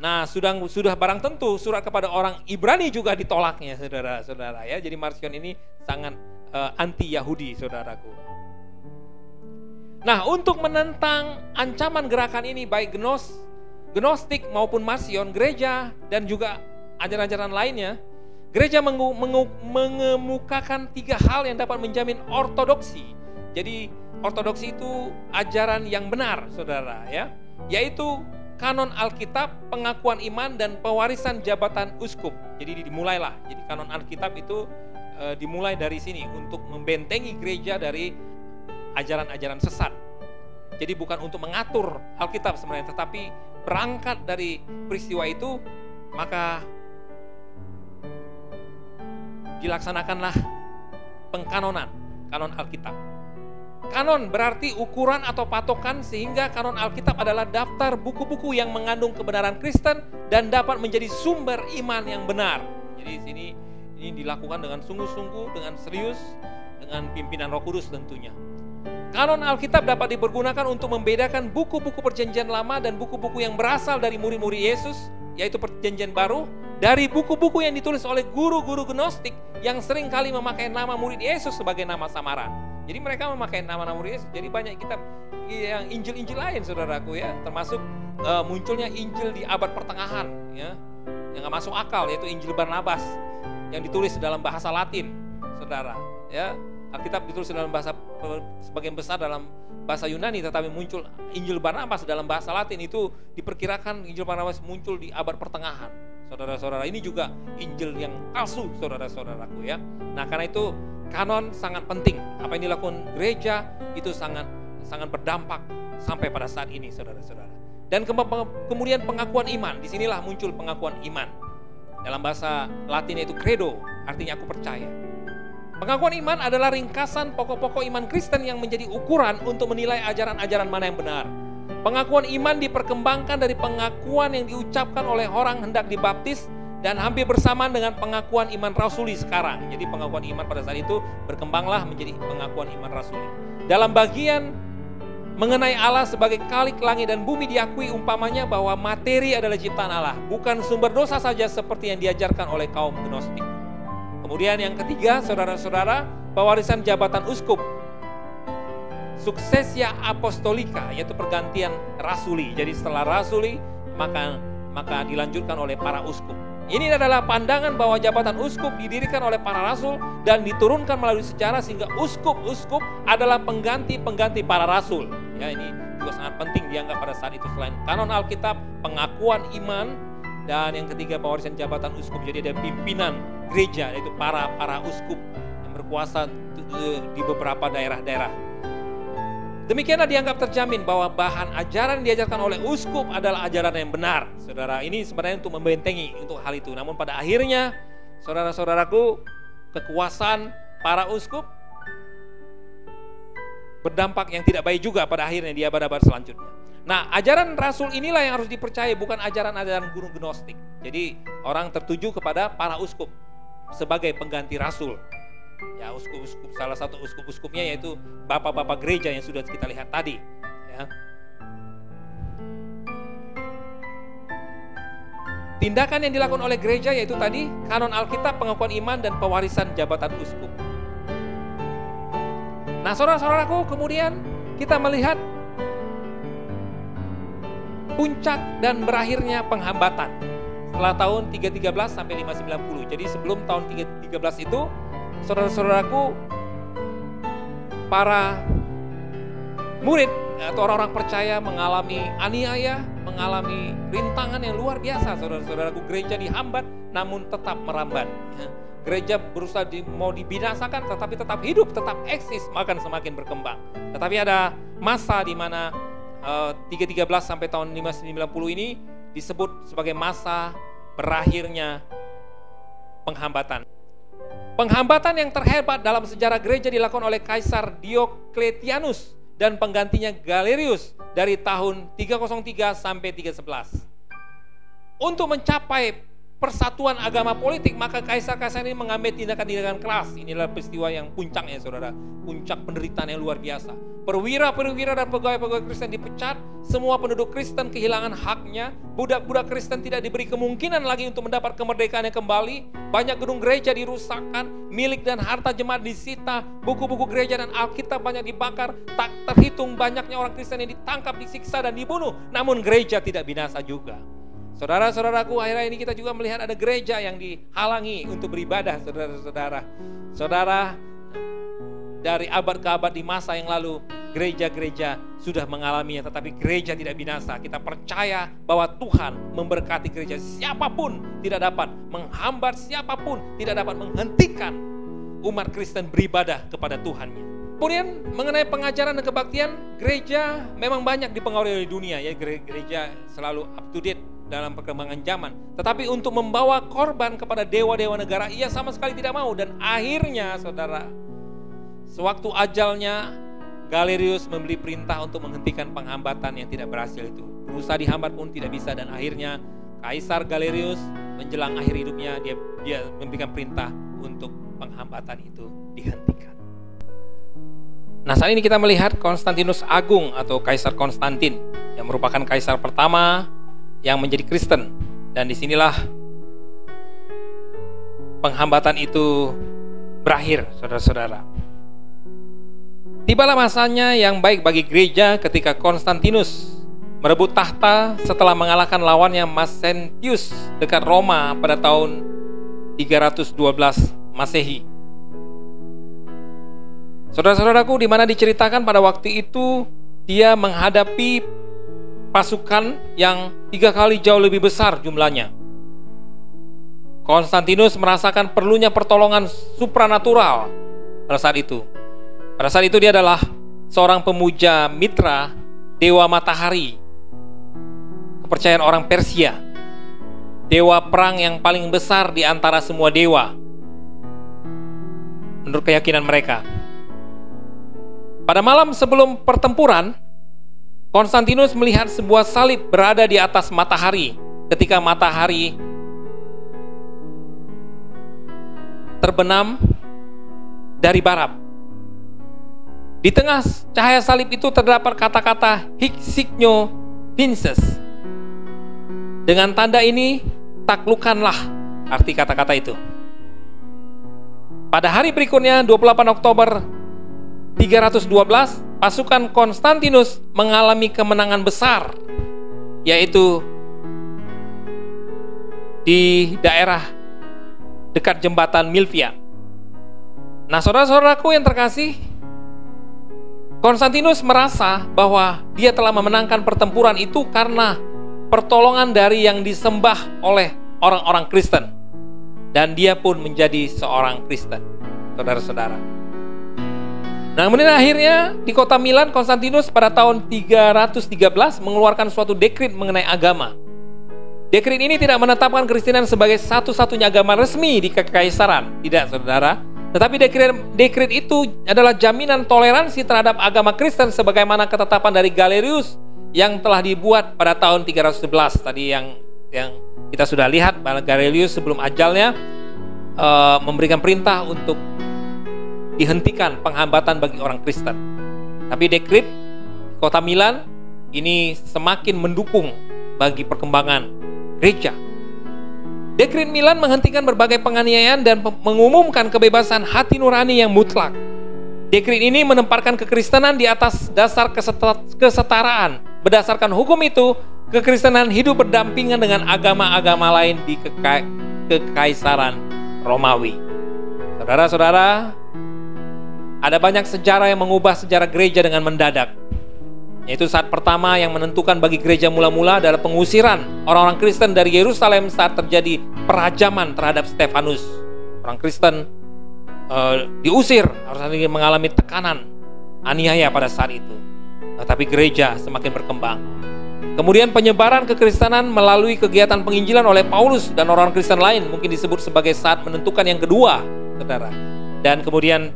Nah, sudah barang tentu surat kepada orang Ibrani juga ditolaknya, saudara-saudara ya. Jadi Marcion ini sangat anti Yahudi, saudaraku. Nah, untuk menentang ancaman gerakan ini baik Gnostik maupun Marcion, gereja dan juga ajaran-ajaran lainnya, gereja mengemukakan 3 hal yang dapat menjamin ortodoksi. Jadi ortodoksi itu ajaran yang benar, saudara ya, yaitu kanon Alkitab, pengakuan iman, dan pewarisan jabatan uskup. Jadi dimulailah. Jadi kanon Alkitab itu dimulai dari sini untuk membentengi gereja dari ajaran-ajaran sesat. Jadi bukan untuk mengatur Alkitab sebenarnya, tetapi berangkat dari peristiwa itu, maka dilaksanakanlah pengkanonan, kanon Alkitab. Kanon berarti ukuran atau patokan, sehingga kanon Alkitab adalah daftar buku-buku yang mengandung kebenaran Kristen dan dapat menjadi sumber iman yang benar. Jadi ini dilakukan dengan sungguh-sungguh, dengan serius, dengan pimpinan Roh Kudus tentunya. Kanon Alkitab dapat dipergunakan untuk membedakan buku-buku perjanjian lama dan buku-buku yang berasal dari murid-murid Yesus, yaitu perjanjian baru, dari buku-buku yang ditulis oleh guru-guru Gnostik yang sering kali memakai nama murid Yesus sebagai nama samaran. Jadi mereka memakai nama-nama murid Yesus. Jadi banyak kitab yang Injil-Injil lain, saudaraku ya, termasuk munculnya Injil di abad pertengahan ya, yang gak masuk akal, yaitu Injil Barnabas yang ditulis dalam bahasa Latin, saudara ya. Alkitab ditulis dalam bahasa, sebagian besar dalam bahasa Yunani, tetapi muncul Injil Barnabas dalam bahasa Latin. Itu diperkirakan Injil Barnabas muncul di abad pertengahan, saudara-saudara. Ini juga Injil yang palsu, saudara-saudaraku ya. Nah, karena itu kanon sangat penting. Apa yang dilakukan gereja itu sangat berdampak sampai pada saat ini, saudara-saudara. Dan kemudian pengakuan iman. Disinilah muncul pengakuan iman. Dalam bahasa Latin itu credo, artinya aku percaya. Pengakuan iman adalah ringkasan pokok-pokok iman Kristen yang menjadi ukuran untuk menilai ajaran-ajaran mana yang benar. Pengakuan iman diperkembangkan dari pengakuan yang diucapkan oleh orang hendak dibaptis dan hampir bersamaan dengan pengakuan iman rasuli sekarang. Jadi pengakuan iman pada saat itu berkembanglah menjadi pengakuan iman rasuli. Dalam bagian mengenai Allah sebagai Khalik langit dan bumi diakui umpamanya bahwa materi adalah ciptaan Allah, bukan sumber dosa saja seperti yang diajarkan oleh kaum Gnostik. Kemudian yang ketiga, saudara-saudara, pewarisan jabatan uskup, Successia Apostolica, yaitu pergantian rasuli. Jadi setelah rasuli maka dilanjutkan oleh para uskup. Ini adalah pandangan bahwa jabatan uskup didirikan oleh para rasul dan diturunkan melalui sejarah sehingga uskup-uskup adalah pengganti-pengganti para rasul. Ya, ini juga sangat penting dianggap pada saat itu. Selain kanon Alkitab, pengakuan iman, dan yang ketiga pewarisan jabatan uskup. Jadi ada pimpinan gereja, yaitu para uskup yang berkuasa di beberapa daerah-daerah. Demikianlah dianggap terjamin bahwa bahan ajaran yang diajarkan oleh uskup adalah ajaran yang benar. Saudara, ini sebenarnya untuk membentengi untuk hal itu. Namun pada akhirnya, saudara-saudaraku, kekuasaan para uskup berdampak yang tidak baik juga pada akhirnya di abad-abad selanjutnya. Nah, ajaran rasul inilah yang harus dipercaya, bukan ajaran-ajaran guru Gnostik. Jadi orang tertuju kepada para uskup sebagai pengganti rasul. Ya, uskup-uskup, salah satu uskup-uskupnya yaitu bapak-bapak gereja yang sudah kita lihat tadi. Ya. Tindakan yang dilakukan oleh gereja yaitu tadi kanon Alkitab, pengakuan iman, dan pewarisan jabatan uskup. Nah, saudara-saudaraku, kemudian kita melihat puncak dan berakhirnya penghambatan setelah tahun 313 sampai 590. Jadi sebelum tahun 313 itu, saudara-saudaraku, para murid atau orang-orang percaya mengalami aniaya, mengalami rintangan yang luar biasa. Saudara-saudaraku, gereja dihambat namun tetap merambat. Gereja berusaha mau dibinasakan tetapi tetap hidup, tetap eksis, bahkan semakin berkembang. Tetapi ada masa di mana 313 sampai tahun 590 ini disebut sebagai masa berakhirnya penghambatan. Penghambatan yang terhebat dalam sejarah gereja dilakukan oleh Kaisar Diocletianus dan penggantinya Galerius dari tahun 303 sampai 311. Untuk mencapai persatuan agama politik, maka kaisar-kaisar ini mengambil tindakan-tindakan keras. Inilah peristiwa yang puncaknya, saudara. Puncak penderitaan yang luar biasa. Perwira-perwira dan pegawai-pegawai Kristen dipecat. Semua penduduk Kristen kehilangan haknya. Budak-budak Kristen tidak diberi kemungkinan lagi untuk mendapat kemerdekaannya kembali. Banyak gedung gereja dirusakkan, milik dan harta jemaat disita, buku-buku gereja dan Alkitab banyak dibakar. Tak terhitung banyaknya orang Kristen yang ditangkap, disiksa dan dibunuh. Namun gereja tidak binasa juga. Saudara-saudaraku, akhirnya ini kita juga melihat ada gereja yang dihalangi untuk beribadah, saudara-saudara. Saudara, dari abad ke abad di masa yang lalu, gereja-gereja sudah mengalaminya, tetapi gereja tidak binasa. Kita percaya bahwa Tuhan memberkati gereja. Siapapun tidak dapat menghambat, siapapun tidak dapat menghentikan umat Kristen beribadah kepada Tuhannya. Kemudian mengenai pengajaran dan kebaktian, gereja memang banyak dipengaruhi oleh dunia, ya. Gereja selalu up to date dalam perkembangan zaman. Tetapi untuk membawa korban kepada dewa-dewa negara, ia sama sekali tidak mau. Dan akhirnya, saudara, sewaktu ajalnya, Galerius memberi perintah untuk menghentikan penghambatan yang tidak berhasil itu. Berusaha dihambat pun tidak bisa, dan akhirnya Kaisar Galerius menjelang akhir hidupnya, dia memberikan perintah untuk penghambatan itu dihentikan. Nah, saat ini kita melihat Konstantinus Agung atau Kaisar Konstantin yang merupakan kaisar pertama yang menjadi Kristen, dan disinilah penghambatan itu berakhir, saudara-saudara. Tibalah masanya yang baik bagi gereja ketika Konstantinus merebut tahta setelah mengalahkan lawannya Maxentius dekat Roma pada tahun 312 Masehi. Saudara-saudaraku, di mana diceritakan pada waktu itu dia menghadapi pasukan yang 3 kali jauh lebih besar jumlahnya. Konstantinus merasakan perlunya pertolongan supranatural pada saat itu. Pada saat itu dia adalah seorang pemuja Mitra, dewa matahari, kepercayaan orang Persia, dewa perang yang paling besar di antara semua dewa menurut keyakinan mereka. Pada malam sebelum pertempuran, Konstantinus melihat sebuah salib berada di atas matahari ketika matahari terbenam dari barat. Di tengah cahaya salib itu terdapat kata-kata hic signo vinces. Dengan tanda ini taklukkanlah, arti kata-kata itu. Pada hari berikutnya 28 Oktober 312, pasukan Konstantinus mengalami kemenangan besar, yaitu di daerah dekat jembatan Milvia. Nah, saudara-saudaraku yang terkasih, Konstantinus merasa bahwa dia telah memenangkan pertempuran itu karena pertolongan dari yang disembah oleh orang-orang Kristen. Dan dia pun menjadi seorang Kristen, saudara-saudara. Nah, kemudian akhirnya di kota Milan, Konstantinus pada tahun 313 mengeluarkan suatu dekret mengenai agama. Dekret ini tidak menetapkan Kristenan sebagai satu-satunya agama resmi di kekaisaran. Tidak, saudara. Tetapi dekret itu adalah jaminan toleransi terhadap agama Kristen sebagaimana ketetapan dari Galerius yang telah dibuat pada tahun 311. Tadi yang kita sudah lihat bahwa Galerius sebelum ajalnya memberikan perintah untuk dihentikan penghambatan bagi orang Kristen. Tapi dekret kota Milan ini semakin mendukung bagi perkembangan gereja. Dekret Milan menghentikan berbagai penganiayaan dan mengumumkan kebebasan hati nurani yang mutlak. Dekret ini menempatkan kekristenan di atas dasar kesetaraan. Berdasarkan hukum itu, kekristenan hidup berdampingan dengan agama-agama lain di kekaisaran Romawi. Saudara-saudara, ada banyak sejarah yang mengubah sejarah gereja dengan mendadak. Yaitu saat pertama yang menentukan bagi gereja mula-mula adalah pengusiran orang-orang Kristen dari Yerusalem saat terjadi perajaman terhadap Stefanus. Orang Kristen diusir, harus mengalami tekanan, aniaya pada saat itu. Tetapi gereja semakin berkembang. Kemudian penyebaran kekristenan melalui kegiatan penginjilan oleh Paulus dan orang Kristen lain mungkin disebut sebagai saat menentukan yang kedua, saudara. Dan kemudian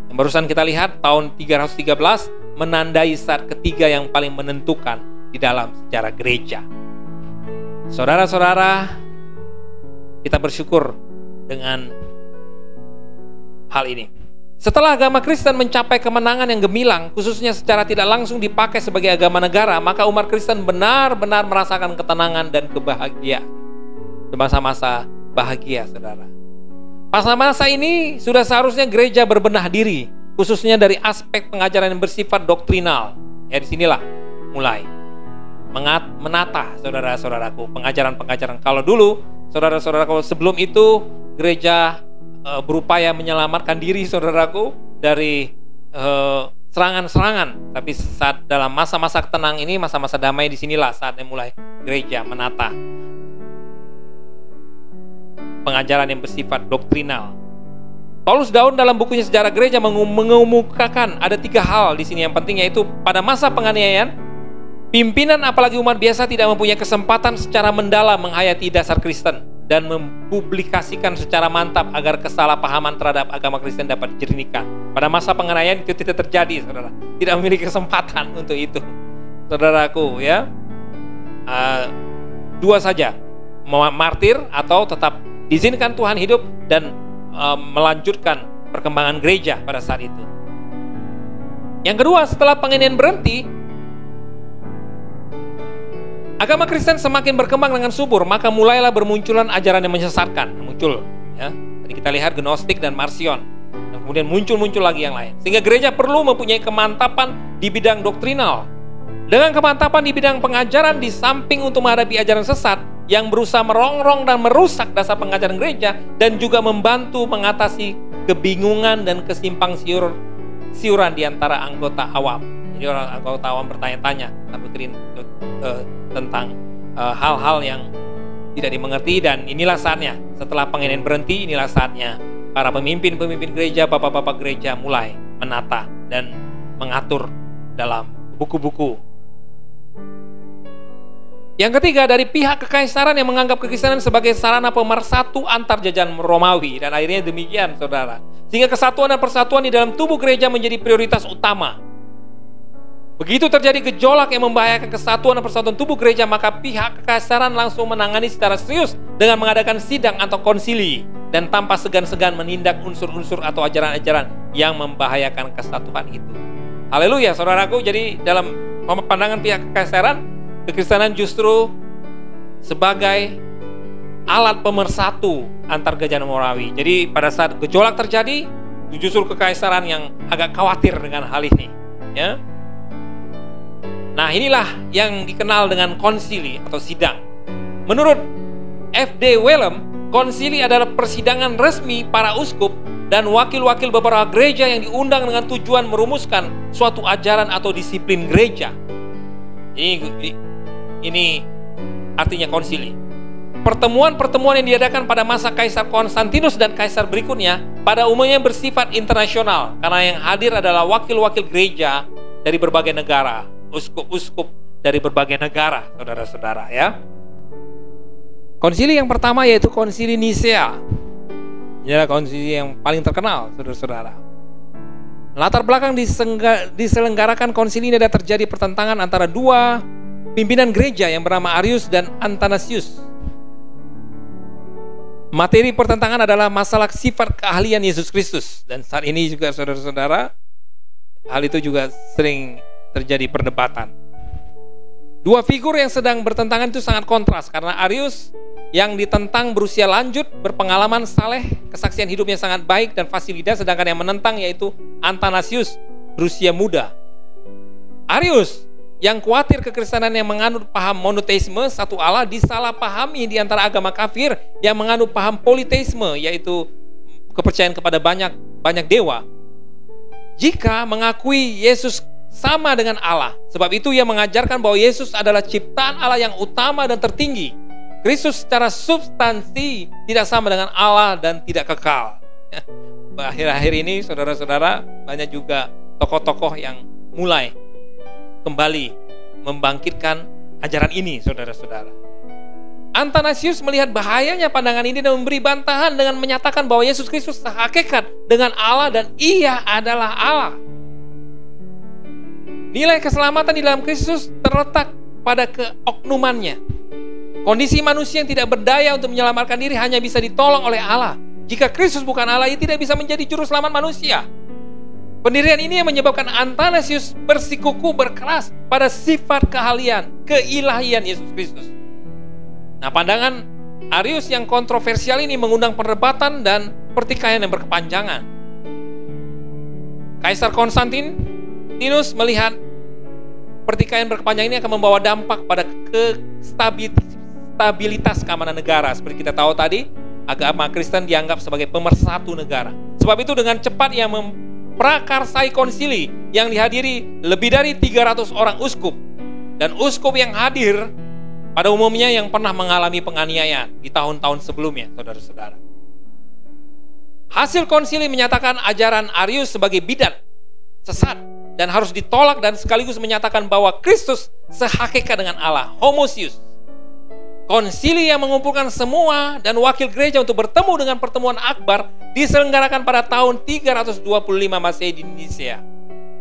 yang barusan kita lihat tahun 313 menandai saat ketiga yang paling menentukan di dalam sejarah gereja. Saudara-saudara, kita bersyukur dengan hal ini. Setelah agama Kristen mencapai kemenangan yang gemilang, khususnya secara tidak langsung dipakai sebagai agama negara, maka umat Kristen benar-benar merasakan ketenangan dan kebahagiaan. Di masa-masa bahagia, saudara. Masa-masa ini sudah seharusnya gereja berbenah diri, khususnya dari aspek pengajaran yang bersifat doktrinal. Ya, disinilah mulai menata, saudara-saudaraku, pengajaran-pengajaran. Kalau dulu, saudara-saudaraku, sebelum itu gereja berupaya menyelamatkan diri, saudaraku, dari serangan-serangan. Tapi saat dalam masa-masa tenang ini, masa-masa damai, disinilah saatnya mulai gereja menata pengajaran yang bersifat doktrinal. Paulus Daun dalam bukunya Sejarah Gereja mengemukakan ada 3 hal di sini yang penting, yaitu pada masa penganiayaan, pimpinan apalagi umat biasa tidak mempunyai kesempatan secara mendalam menghayati dasar Kristen dan mempublikasikan secara mantap agar kesalahpahaman terhadap agama Kristen dapat dijernihkan. Pada masa penganiayaan itu tidak terjadi, saudara. Tidak memiliki kesempatan untuk itu, saudaraku, ya. 2 saja, martir atau tetap diizinkan Tuhan hidup dan melanjutkan perkembangan gereja pada saat itu. Yang kedua, setelah penganiayaan berhenti, agama Kristen semakin berkembang dengan subur, maka mulailah bermunculan ajaran yang menyesatkan. Muncul, ya. Tadi kita lihat Gnostik dan Marcion. Dan kemudian muncul lagi yang lain. Sehingga gereja perlu mempunyai kemantapan di bidang doktrinal. Dengan kemantapan di bidang pengajaran, di samping untuk menghadapi ajaran sesat yang berusaha merongrong dan merusak dasar pengajaran gereja, dan juga membantu mengatasi kebingungan dan kesimpang siuran di antara anggota awam. Jadi orang anggota awam bertanya-tanya tentang hal-hal yang tidak dimengerti, dan inilah saatnya setelah penganiayaan berhenti, inilah saatnya para pemimpin-pemimpin gereja, bapak-bapak gereja mulai menata dan mengatur dalam buku-buku. Yang ketiga, dari pihak kekaisaran yang menganggap kekristenan sebagai sarana pemersatu antar jajahan Romawi, dan akhirnya demikian, saudara. Sehingga kesatuan dan persatuan di dalam tubuh gereja menjadi prioritas utama. Begitu terjadi gejolak yang membahayakan kesatuan dan persatuan tubuh gereja, maka pihak kekaisaran langsung menangani secara serius dengan mengadakan sidang atau konsili. dan tanpa segan-segan menindak unsur-unsur atau ajaran-ajaran yang membahayakan kesatuan itu. Haleluya, saudaraku. Jadi dalam pandangan pihak kekaisaran, kekristenan justru sebagai alat pemersatu antar gereja dan Romawi. Jadi pada saat gejolak terjadi, justru kekaisaran yang agak khawatir dengan hal ini, ya. Nah, inilah yang dikenal dengan konsili atau sidang. Menurut F.D. Wellem, konsili adalah persidangan resmi para uskup dan wakil-wakil beberapa gereja yang diundang dengan tujuan merumuskan suatu ajaran atau disiplin gereja. Ini artinya konsili. Pertemuan-pertemuan yang diadakan pada masa Kaisar Konstantinus dan kaisar berikutnya pada umumnya bersifat internasional, karena yang hadir adalah wakil-wakil gereja dari berbagai negara, uskup-uskup dari berbagai negara, saudara-saudara, ya. Konsili yang pertama yaitu Konsili Nisea. Ini adalah konsili yang paling terkenal, saudara-saudara. Latar belakang diselenggarakan konsili ini ada terjadi pertentangan antara dua pimpinan gereja yang bernama Arius dan Athanasius. Materi pertentangan adalah masalah sifat keahlian Yesus Kristus, dan saat ini juga, saudara-saudara, hal itu juga sering terjadi perdebatan. Dua figur yang sedang bertentangan itu sangat kontras, karena Arius yang ditentang berusia lanjut, berpengalaman saleh, kesaksian hidupnya sangat baik dan fasilitas, sedangkan yang menentang yaitu Athanasius, berusia muda. Arius yang khawatir kekristenan yang menganut paham monoteisme, satu Allah, disalahpahami di antara agama kafir yang menganut paham politeisme, yaitu kepercayaan kepada banyak dewa. Jika mengakui Yesus sama dengan Allah, sebab itu ia mengajarkan bahwa Yesus adalah ciptaan Allah yang utama dan tertinggi. Kristus secara substansi tidak sama dengan Allah dan tidak kekal. Akhir-akhir ini, saudara-saudara, banyak juga tokoh-tokoh yang mulai kembali membangkitkan ajaran ini, saudara-saudara. Athanasius melihat bahayanya pandangan ini dan memberi bantahan dengan menyatakan bahwa Yesus Kristus sehakikat dengan Allah dan ia adalah Allah. Nilai keselamatan di dalam Kristus terletak pada keoknumannya. Kondisi manusia yang tidak berdaya untuk menyelamatkan diri hanya bisa ditolong oleh Allah. Jika Kristus bukan Allah, ia tidak bisa menjadi juru selamat manusia. Pendirian ini yang menyebabkan Athanasius bersikuku berkeras pada sifat keahlian, keilahian Yesus Kristus. Nah, pandangan Arius yang kontroversial ini mengundang perdebatan dan pertikaian yang berkepanjangan. Kaisar Konstantinus melihat pertikaian berkepanjangan ini akan membawa dampak pada stabilitas keamanan negara. Seperti kita tahu tadi, agama Kristen dianggap sebagai pemersatu negara. Sebab itu dengan cepat ia memprakarsai konsili yang dihadiri lebih dari 300 orang uskup. Dan uskup yang hadir pada umumnya yang pernah mengalami penganiayaan di tahun-tahun sebelumnya, saudara-saudara. Hasil konsili menyatakan ajaran Arius sebagai bidat, sesat, dan harus ditolak, dan sekaligus menyatakan bahwa Kristus sehakikat dengan Allah, homoousios. Konsili yang mengumpulkan semua dan wakil gereja untuk bertemu dengan pertemuan akbar diselenggarakan pada tahun 325 Masehi di Nisea.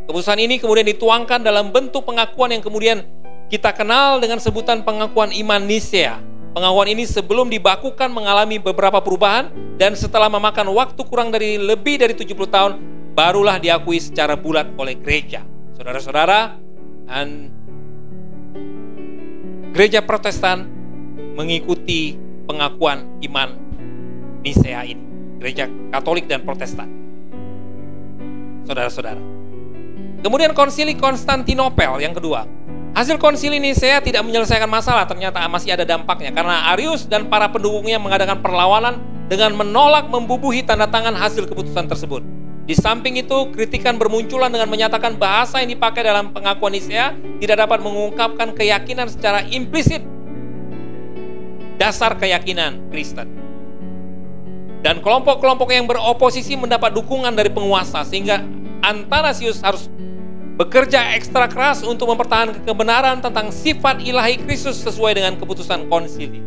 Keputusan ini kemudian dituangkan dalam bentuk pengakuan yang kemudian kita kenal dengan sebutan pengakuan iman Nisea. Pengakuan ini sebelum dibakukan mengalami beberapa perubahan, dan setelah memakan waktu kurang dari lebih dari 70 tahun barulah diakui secara bulat oleh gereja. Saudara-saudara, dan gereja Protestan mengikuti pengakuan iman Nisea ini, gereja Katolik dan Protestan, saudara-saudara. Kemudian konsili Konstantinopel yang kedua. Hasil konsili Nisea tidak menyelesaikan masalah, ternyata masih ada dampaknya, karena Arius dan para pendukungnya mengadakan perlawanan dengan menolak membubuhi tanda tangan hasil keputusan tersebut. Di samping itu, kritikan bermunculan dengan menyatakan bahasa yang dipakai dalam pengakuan Nisea tidak dapat mengungkapkan keyakinan secara implisit, dasar keyakinan Kristen. Dan kelompok-kelompok yang beroposisi mendapat dukungan dari penguasa, sehingga Athanasius harus bekerja ekstra keras untuk mempertahankan kebenaran tentang sifat ilahi Kristus sesuai dengan keputusan konsili.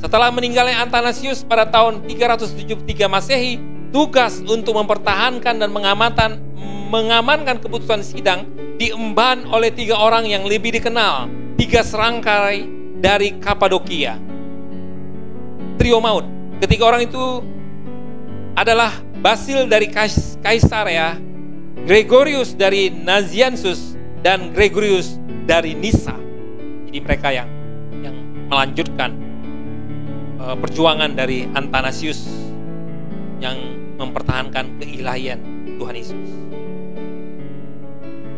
Setelah meninggalnya Athanasius pada tahun 373 Masehi, tugas untuk mempertahankan dan mengamankan keputusan sidang diemban oleh 3 orang yang lebih dikenal, 3 serangkai dari Kapadokia. Trio maut. Ketiga orang itu adalah Basil dari Kaisarea, Gregorius dari Nazianzus, dan Gregorius dari Nisa. Jadi mereka yang melanjutkan perjuangan dari Athanasius yang mempertahankan keilahian Tuhan Yesus.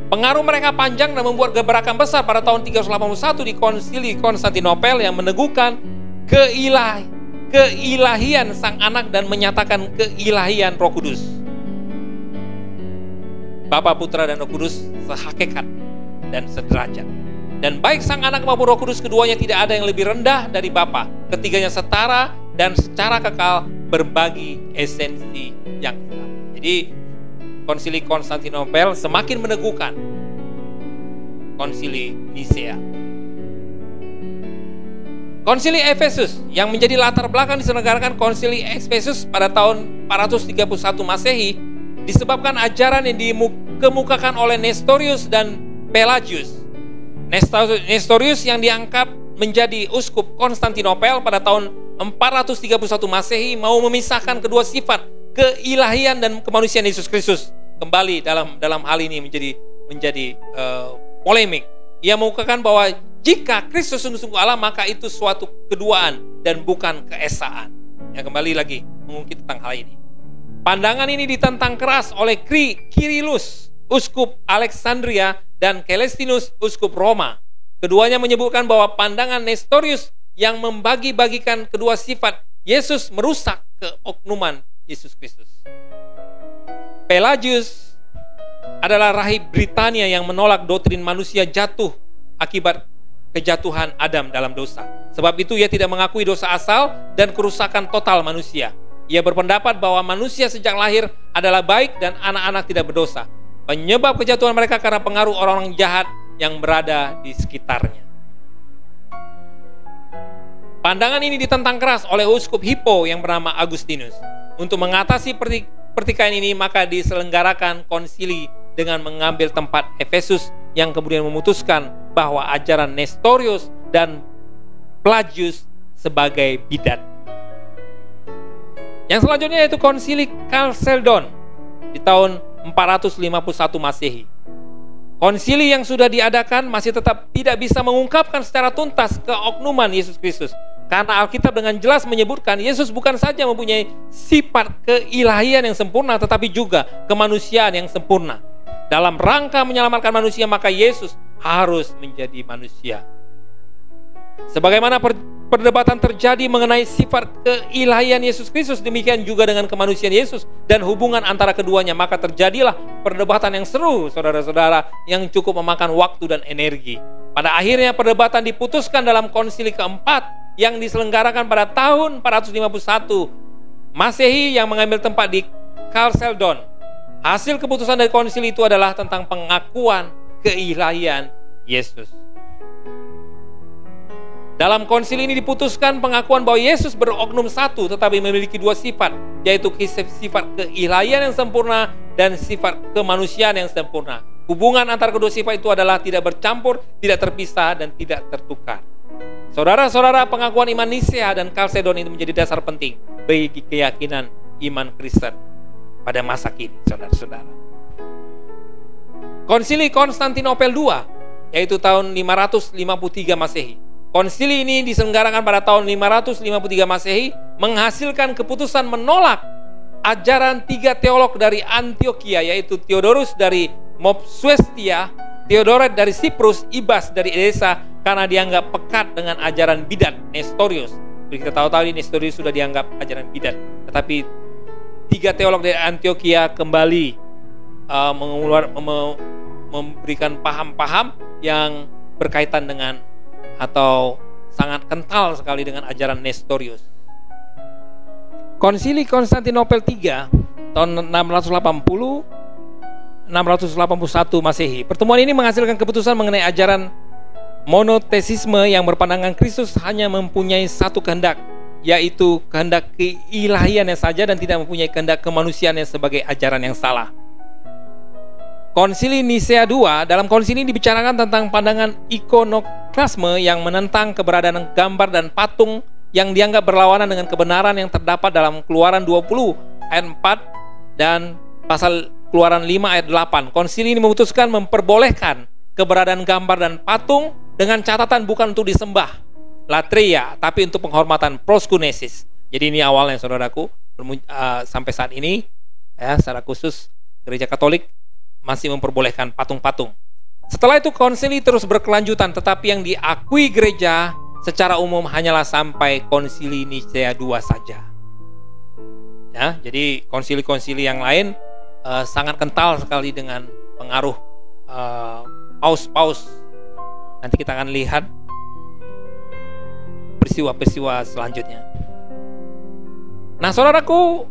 Pengaruh mereka panjang dan membuat gebrakan besar pada tahun 381 di Konsili Konstantinopel yang meneguhkan keilahian Sang Anak dan menyatakan keilahian Roh Kudus. Bapa, Putra, dan Roh Kudus sehakikat dan sederajat. Dan baik Sang Anak maupun Roh Kudus keduanya tidak ada yang lebih rendah dari Bapa. Ketiganya setara dan secara kekal berbagi esensi yang sama. Jadi Konsili Konstantinopel semakin meneguhkan Konsili Nisea. Konsili Efesus yang menjadi latar belakang diselenggarakan Konsili Efesus pada tahun 431 Masehi disebabkan ajaran yang dikemukakan oleh Nestorius dan Pelagius. Nestorius yang diangkat menjadi uskup Konstantinopel pada tahun 431 Masehi mau memisahkan kedua sifat keilahian dan kemanusiaan Yesus Kristus. Kembali dalam hal ini menjadi polemik. Ia mengukakan bahwa jika Kristus sungguh-sungguh Allah, maka itu suatu keduaan dan bukan keesaan. Ya, kembali lagi mengungkit tentang hal ini. Pandangan ini ditentang keras oleh Kirilus, uskup Alexandria, dan Celestinus, uskup Roma. Keduanya menyebutkan bahwa pandangan Nestorius yang membagi-bagikan kedua sifat Yesus merusak keoknuman Yesus Kristus. Pelagius adalah rahib Britania yang menolak doktrin manusia jatuh akibat kejatuhan Adam dalam dosa. Sebab itu ia tidak mengakui dosa asal dan kerusakan total manusia. Ia berpendapat bahwa manusia sejak lahir adalah baik dan anak-anak tidak berdosa. Penyebab kejatuhan mereka karena pengaruh orang-orang jahat yang berada di sekitarnya. Pandangan ini ditentang keras oleh uskup Hippo yang bernama Agustinus. Untuk mengatasi pertikaian ini, maka diselenggarakan konsili dengan mengambil tempat Efesus yang kemudian memutuskan bahwa ajaran Nestorius dan Pelagius sebagai bidat. Yang selanjutnya yaitu konsili Chalcedon di tahun 451 Masehi. Konsili yang sudah diadakan masih tetap tidak bisa mengungkapkan secara tuntas keoknuman Yesus Kristus. Karena Alkitab dengan jelas menyebutkan Yesus bukan saja mempunyai sifat keilahian yang sempurna, tetapi juga kemanusiaan yang sempurna. Dalam rangka menyelamatkan manusia, maka Yesus harus menjadi manusia. Sebagaimana perdebatan terjadi mengenai sifat keilahian Yesus Kristus, demikian juga dengan kemanusiaan Yesus dan hubungan antara keduanya. Maka terjadilah perdebatan yang seru, saudara-saudara, yang cukup memakan waktu dan energi. Pada akhirnya perdebatan diputuskan dalam konsili keempat yang diselenggarakan pada tahun 451 Masehi yang mengambil tempat di Chalcedon. Hasil keputusan dari konsili itu adalah tentang pengakuan keilahian Yesus. Dalam konsili ini diputuskan pengakuan bahwa Yesus beroknum satu tetapi memiliki dua sifat, yaitu sifat keilahian yang sempurna dan sifat kemanusiaan yang sempurna. Hubungan antara kedua sifat itu adalah tidak bercampur, tidak terpisah, dan tidak tertukar. Saudara-saudara, pengakuan iman Nisea dan Chalcedon itu menjadi dasar penting bagi keyakinan iman Kristen pada masa kini, saudara-saudara. Konsili Konstantinopel II, yaitu tahun 553 Masehi. Konsili ini diselenggarakan pada tahun 553 Masehi, menghasilkan keputusan menolak ajaran tiga teolog dari Antioquia, yaitu Theodorus dari Mopsuestia, Theodoret dari Siprus, Ibas dari Edessa, karena dianggap pekat dengan ajaran bidat Nestorius. Kita tahu-tahu ini Nestorius sudah dianggap ajaran bidat. Tetapi tiga teolog dari Antioquia kembali memberikan paham-paham yang berkaitan dengan atau sangat kental sekali dengan ajaran Nestorius. Konsili Konstantinopel III tahun 681 Masehi. Pertemuan ini menghasilkan keputusan mengenai ajaran monoteisme yang berpandangan Kristus hanya mempunyai satu kehendak, yaitu kehendak keilahiannya saja dan tidak mempunyai kehendak kemanusiaannya sebagai ajaran yang salah. Konsili Nisea II, dalam konsili ini dibicarakan tentang pandangan ikonoklasme yang menentang keberadaan gambar dan patung yang dianggap berlawanan dengan kebenaran yang terdapat dalam Keluaran 20 ayat 4 dan pasal Keluaran 5 ayat 8. Konsili ini memutuskan memperbolehkan keberadaan gambar dan patung dengan catatan bukan untuk disembah latreia, tapi untuk penghormatan proskunesis. Jadi ini awalnya saudaraku, sampai saat ini ya, secara khusus Gereja Katolik masih memperbolehkan patung-patung. Setelah itu konsili terus berkelanjutan, tetapi yang diakui gereja secara umum hanyalah sampai konsili Nicea II saja. Ya, jadi konsili-konsili yang lain sangat kental sekali dengan pengaruh paus-paus. Nanti kita akan lihat peristiwa-peristiwa selanjutnya. Nah, saudaraku,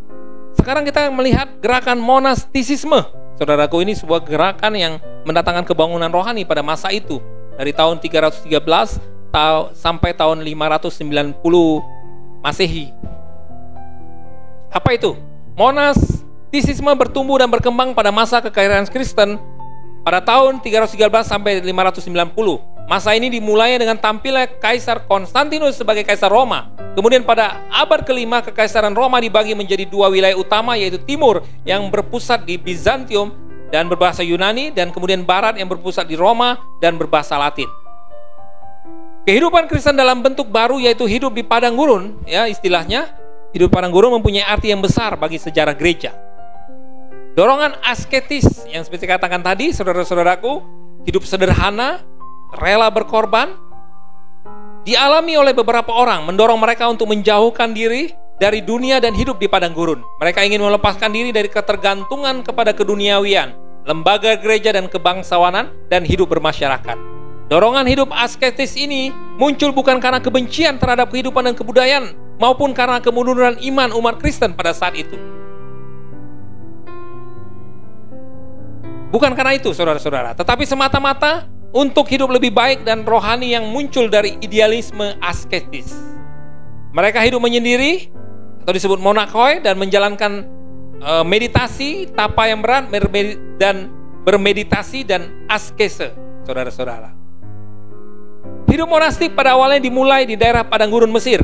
sekarang kita melihat gerakan monastisisme. Saudaraku, ini sebuah gerakan yang mendatangkan kebangunan rohani pada masa itu, dari tahun 313 sampai tahun 590 Masehi. Apa itu? Monastisisme bertumbuh dan berkembang pada masa kekaisaran Kristen pada tahun 313 sampai 590. Masa ini dimulai dengan tampilnya Kaisar Konstantinus sebagai Kaisar Roma. Kemudian pada abad kelima, Kekaisaran Roma dibagi menjadi dua wilayah utama, yaitu Timur yang berpusat di Bizantium dan berbahasa Yunani, dan kemudian Barat yang berpusat di Roma dan berbahasa Latin. Kehidupan Kristen dalam bentuk baru, yaitu hidup di padang gurun, ya istilahnya, hidup padang gurun mempunyai arti yang besar bagi sejarah gereja. Dorongan asketis yang seperti katakan tadi, saudara-saudaraku, hidup sederhana, rela berkorban, dialami oleh beberapa orang, mendorong mereka untuk menjauhkan diri dari dunia dan hidup di padang gurun. Mereka ingin melepaskan diri dari ketergantungan kepada keduniawian, lembaga gereja dan kebangsawanan, dan hidup bermasyarakat. Dorongan hidup asketis ini muncul bukan karena kebencian terhadap kehidupan dan kebudayaan, maupun karena kemunduran iman umat Kristen pada saat itu. Bukan karena itu, saudara-saudara, tetapi semata-mata untuk hidup lebih baik dan rohani yang muncul dari idealisme asketis. Mereka hidup menyendiri atau disebut monakoi dan menjalankan meditasi, tapa yang berat, dan bermeditasi dan askese, saudara-saudara. Hidup monastik pada awalnya dimulai di daerah padang gurun Mesir.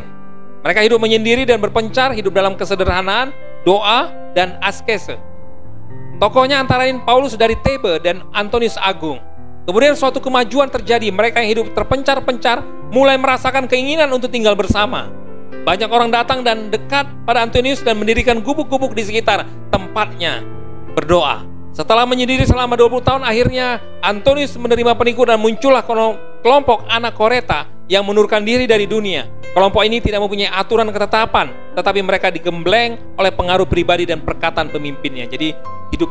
Mereka hidup menyendiri dan berpencar, hidup dalam kesederhanaan, doa, dan askese. Tokohnya antara lain Paulus dari Thebe dan Antonius Agung. Kemudian suatu kemajuan terjadi. Mereka yang hidup terpencar-pencar mulai merasakan keinginan untuk tinggal bersama. Banyak orang datang dan dekat pada Antonius dan mendirikan gubuk-gubuk di sekitar tempatnya berdoa. Setelah menyendiri selama 20 tahun, akhirnya Antonius menerima pengikut dan muncullah kelompok anak Koreta yang mengundurkan diri dari dunia. Kelompok ini tidak mempunyai aturan ketetapan, tetapi mereka digembleng oleh pengaruh pribadi dan perkataan pemimpinnya. Jadi hidup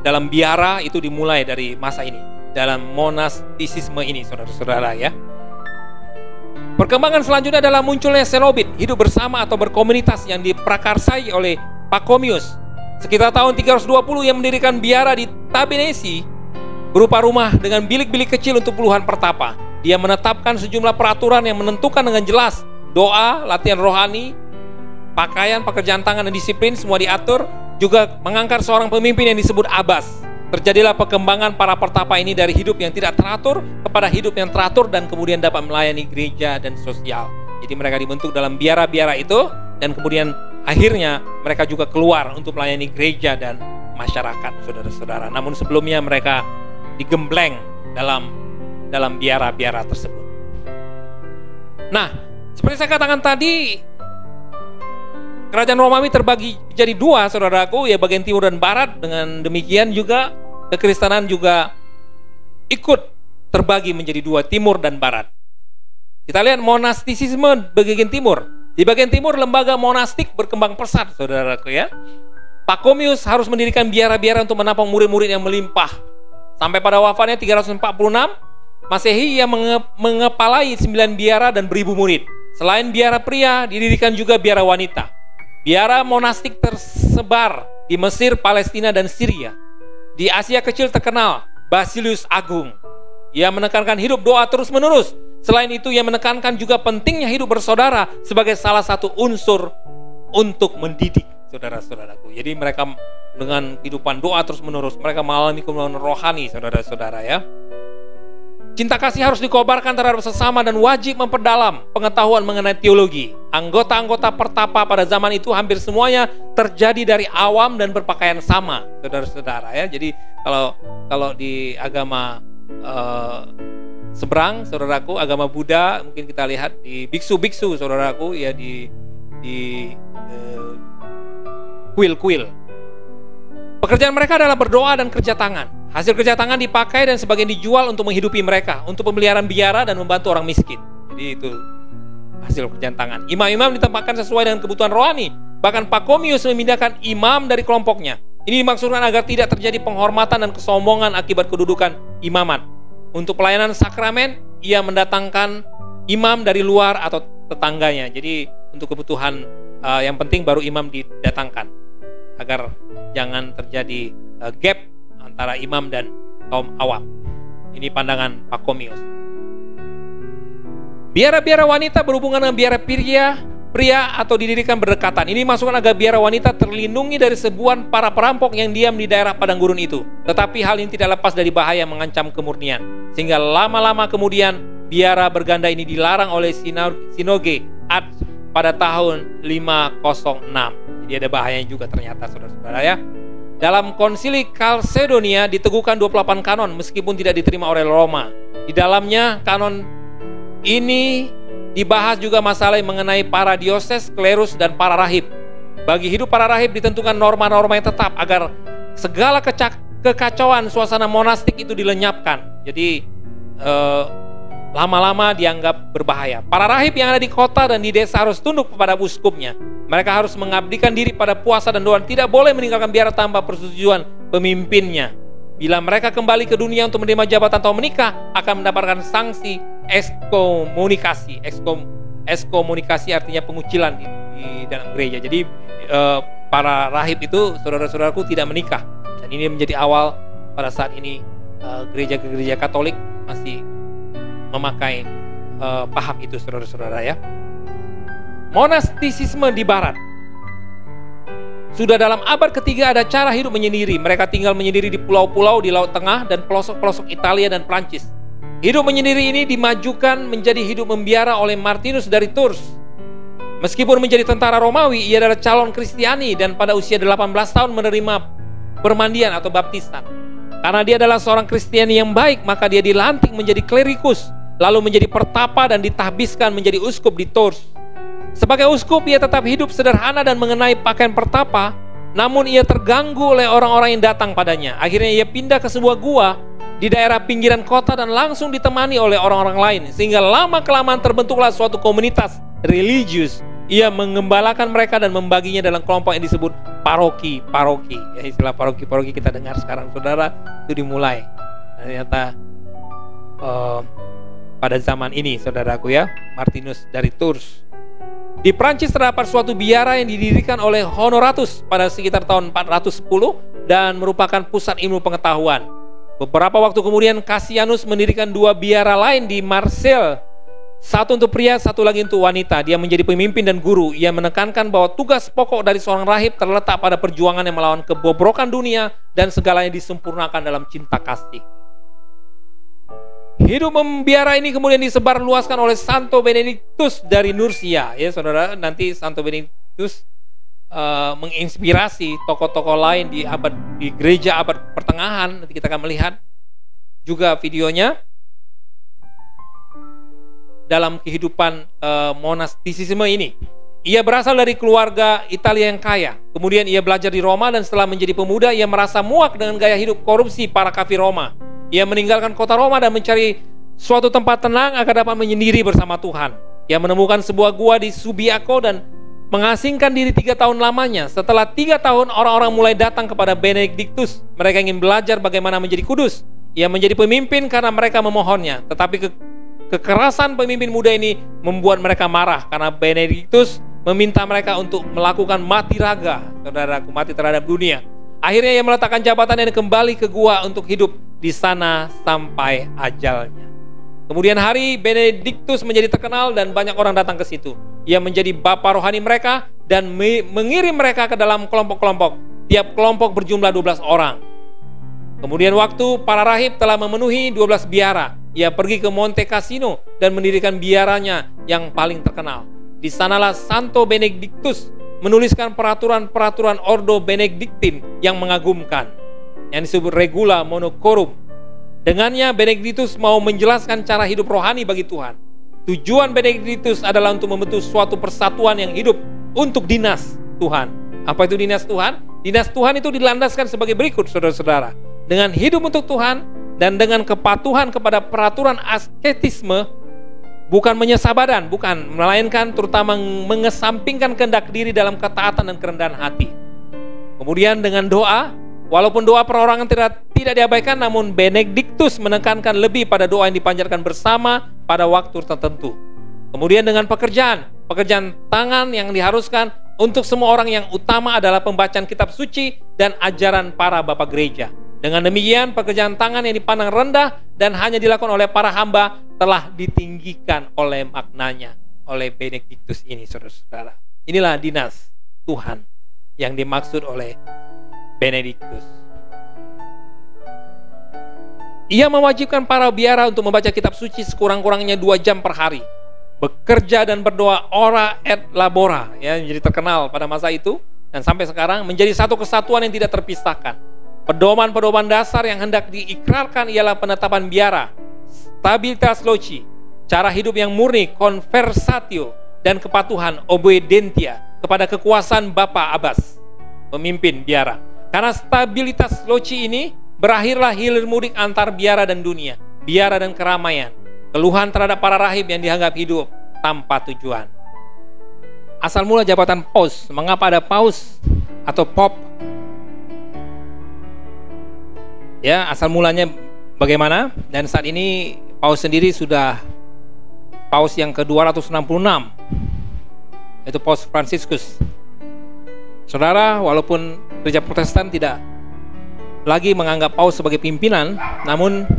dalam biara itu dimulai dari masa ini, dalam monastisisme ini, saudara-saudara ya. Perkembangan selanjutnya adalah munculnya selobit, hidup bersama atau berkomunitas yang diprakarsai oleh Pachomius. Sekitar tahun 320 yang mendirikan biara di Tabenesi, berupa rumah dengan bilik-bilik kecil untuk puluhan pertapa. Dia menetapkan sejumlah peraturan yang menentukan dengan jelas doa, latihan rohani, pakaian, pekerjaan tangan, dan disiplin semua diatur. Juga mengangkat seorang pemimpin yang disebut abbas. Terjadilah perkembangan para pertapa ini dari hidup yang tidak teratur kepada hidup yang teratur dan kemudian dapat melayani gereja dan sosial. Jadi mereka dibentuk dalam biara-biara itu, dan kemudian akhirnya mereka juga keluar untuk melayani gereja dan masyarakat, saudara-saudara. Namun sebelumnya mereka digembleng dalam biara-biara tersebut. Nah, seperti saya katakan tadi, Kerajaan Romawi terbagi menjadi dua, saudaraku, ya bagian timur dan barat. Dengan demikian juga kekristenan juga ikut terbagi menjadi dua, timur dan barat. Kita lihat monastisisme bagian timur. Di bagian timur lembaga monastik berkembang pesat, saudaraku ya. Pachomius harus mendirikan biara-biara untuk menampung murid-murid yang melimpah. Sampai pada wafatnya 346 Masehi, ia mengepalai 9 biara dan beribu murid. Selain biara pria, didirikan juga biara wanita. Biara monastik tersebar di Mesir, Palestina, dan Syria. Di Asia Kecil terkenal Basilius Agung. Ia menekankan hidup doa terus-menerus. Selain itu, ia menekankan juga pentingnya hidup bersaudara sebagai salah satu unsur untuk mendidik, saudara-saudaraku. Jadi mereka dengan kehidupan doa terus-menerus, mereka mengalami kemunduran rohani, saudara-saudara ya. Cinta kasih harus dikobarkan terhadap sesama dan wajib memperdalam pengetahuan mengenai teologi. Anggota-anggota pertapa pada zaman itu hampir semuanya terjadi dari awam dan berpakaian sama, saudara-saudara ya. Jadi kalau di agama seberang, saudaraku, agama Buddha, mungkin kita lihat di biksu-biksu, saudaraku, ya di kuil-kuil. Pekerjaan mereka adalah berdoa dan kerja tangan. Hasil kerja tangan dipakai dan sebagian dijual untuk menghidupi mereka, untuk pemeliharaan biara dan membantu orang miskin. Jadi itu hasil kerjaan tangan. Imam-imam ditempatkan sesuai dengan kebutuhan rohani. Bahkan Pachomius memindahkan imam dari kelompoknya. Ini dimaksudkan agar tidak terjadi penghormatan dan kesombongan akibat kedudukan imamat. Untuk pelayanan sakramen, ia mendatangkan imam dari luar atau tetangganya. Jadi untuk kebutuhan yang penting baru imam didatangkan, agar jangan terjadi gap antara imam dan kaum awam. Ini pandangan Pachomius. Biara-biara wanita berhubungan dengan biara pria atau didirikan berdekatan. Ini masukkan agar biara wanita terlindungi dari serbuan para perampok yang diam di daerah padang gurun itu. Tetapi hal ini tidak lepas dari bahaya mengancam kemurnian. Sehingga lama-lama kemudian biara berganda ini dilarang oleh Sinoge Ad pada tahun 506. Jadi ada bahayanya juga ternyata, saudara-saudara ya. Dalam konsili Kalsedonia diteguhkan 28 kanon meskipun tidak diterima oleh Roma. Di dalamnya kanon ini dibahas juga masalah yang mengenai para dioses, klerus, dan para rahib. Bagi hidup para rahib ditentukan norma-norma yang tetap agar segala kekacauan suasana monastik itu dilenyapkan. Jadi lama-lama dianggap berbahaya. Para rahib yang ada di kota dan di desa harus tunduk kepada uskupnya. Mereka harus mengabdikan diri pada puasa dan doa, tidak boleh meninggalkan biara tanpa persetujuan pemimpinnya. Bila mereka kembali ke dunia untuk menerima jabatan atau menikah, akan mendapatkan sanksi ekskomunikasi. Ekskomunikasi artinya pengucilan di dalam gereja. Jadi para rahib itu, saudara-saudaraku, tidak menikah. Dan ini menjadi awal pada saat ini gereja-gereja Katolik masih memakai paham itu, saudara-saudara ya. Monastisisme di barat. Sudah dalam abad ketiga ada cara hidup menyendiri. Mereka tinggal menyendiri di pulau-pulau di Laut Tengah dan pelosok-pelosok Italia dan Prancis. Hidup menyendiri ini dimajukan menjadi hidup membiara oleh Martinus dari Tours. Meskipun menjadi tentara Romawi, ia adalah calon Kristiani dan pada usia 18 tahun menerima permandian atau baptisan. Karena dia adalah seorang Kristiani yang baik, maka dia dilantik menjadi klerikus, lalu menjadi pertapa dan ditahbiskan menjadi uskup di Tours. Sebagai uskup, ia tetap hidup sederhana dan mengenai pakaian pertapa, namun ia terganggu oleh orang-orang yang datang padanya. Akhirnya ia pindah ke sebuah gua di daerah pinggiran kota dan langsung ditemani oleh orang-orang lain. Sehingga lama-kelamaan terbentuklah suatu komunitas religius. Ia mengembalakan mereka dan membaginya dalam kelompok yang disebut paroki-paroki. Ya, istilah paroki-paroki kita dengar sekarang, saudara, itu dimulai. Ternyata pada zaman ini, saudaraku ya, Martinus dari Tours. Di Prancis terdapat suatu biara yang didirikan oleh Honoratus pada sekitar tahun 410 dan merupakan pusat ilmu pengetahuan. Beberapa waktu kemudian Cassianus mendirikan dua biara lain di Marseille. Satu untuk pria, satu lagi untuk wanita. Dia menjadi pemimpin dan guru. Ia menekankan bahwa tugas pokok dari seorang rahib terletak pada perjuangan yang melawan kebobrokan dunia dan segalanya disempurnakan dalam cinta kasih. Hidup membiara ini kemudian disebar luaskan oleh Santo Benedictus dari Nursia. Ya saudara, nanti Santo Benedictus menginspirasi tokoh-tokoh lain di gereja abad pertengahan. Nanti kita akan melihat juga videonya dalam kehidupan monastisisme ini. Ia berasal dari keluarga Italia yang kaya. Kemudian ia belajar di Roma dan setelah menjadi pemuda ia merasa muak dengan gaya hidup korupsi para kafir Roma. Ia meninggalkan kota Roma dan mencari suatu tempat tenang agar dapat menyendiri bersama Tuhan. Ia menemukan sebuah gua di Subiaco dan mengasingkan diri 3 tahun lamanya. Setelah 3 tahun orang-orang mulai datang kepada Benedictus. Mereka ingin belajar bagaimana menjadi kudus. Ia menjadi pemimpin karena mereka memohonnya. Tetapi kekerasan pemimpin muda ini membuat mereka marah karena Benedictus meminta mereka untuk melakukan mati raga, saudaraku, mati terhadap dunia. Akhirnya ia meletakkan jabatan dan kembali ke gua untuk hidup di sana sampai ajalnya. Kemudian hari Benedictus menjadi terkenal dan banyak orang datang ke situ. Ia menjadi bapa rohani mereka dan mengirim mereka ke dalam kelompok-kelompok. Tiap kelompok berjumlah 12 orang. Kemudian waktu para rahib telah memenuhi 12 biara, ia pergi ke Monte Cassino dan mendirikan biaranya yang paling terkenal. Di sanalah Santo Benedictus menuliskan peraturan-peraturan Ordo Benedictine yang mengagumkan, yang disebut Regula Monochorum. Dengannya Benedictus mau menjelaskan cara hidup rohani bagi Tuhan. Tujuan Benedictus adalah untuk membentuk suatu persatuan yang hidup untuk dinas Tuhan. Apa itu dinas Tuhan? Dinas Tuhan itu dilandaskan sebagai berikut, saudara-saudara. Dengan hidup untuk Tuhan dan dengan kepatuhan kepada peraturan asketisme, bukan menyesah badan, bukan, melainkan terutama mengesampingkan kehendak diri dalam ketaatan dan kerendahan hati. Kemudian dengan doa, walaupun doa perorangan tidak diabaikan, namun Benedictus menekankan lebih pada doa yang dipanjatkan bersama pada waktu tertentu. Kemudian dengan pekerjaan tangan yang diharuskan untuk semua orang, yang utama adalah pembacaan kitab suci dan ajaran para bapak gereja. Dengan demikian, pekerjaan tangan yang dipandang rendah dan hanya dilakukan oleh para hamba telah ditinggikan oleh maknanya oleh Benedictus ini, saudara-saudara. Inilah dinas Tuhan yang dimaksud oleh Benedictus. Ia mewajibkan para biara untuk membaca kitab suci sekurang-kurangnya 2 jam per hari, bekerja dan berdoa ora et labora, ya, menjadi terkenal pada masa itu dan sampai sekarang menjadi satu kesatuan yang tidak terpisahkan. Pedoman-pedoman dasar yang hendak diikrarkan ialah penetapan biara, stabilitas loci, cara hidup yang murni, conversatio, dan kepatuhan, obedientia, kepada kekuasaan Bapa Abbas, pemimpin biara. Karena stabilitas loci ini, berakhirlah hilir mudik antar biara dan dunia, biara dan keramaian, keluhan terhadap para rahib yang dianggap hidup tanpa tujuan. Asal mula jabatan paus, mengapa ada paus atau pop? Ya, asal mulanya bagaimana? Dan saat ini paus sendiri sudah paus yang ke-266, yaitu Paus Fransiskus. Saudara, walaupun gereja Protestan tidak lagi menganggap paus sebagai pimpinan, namun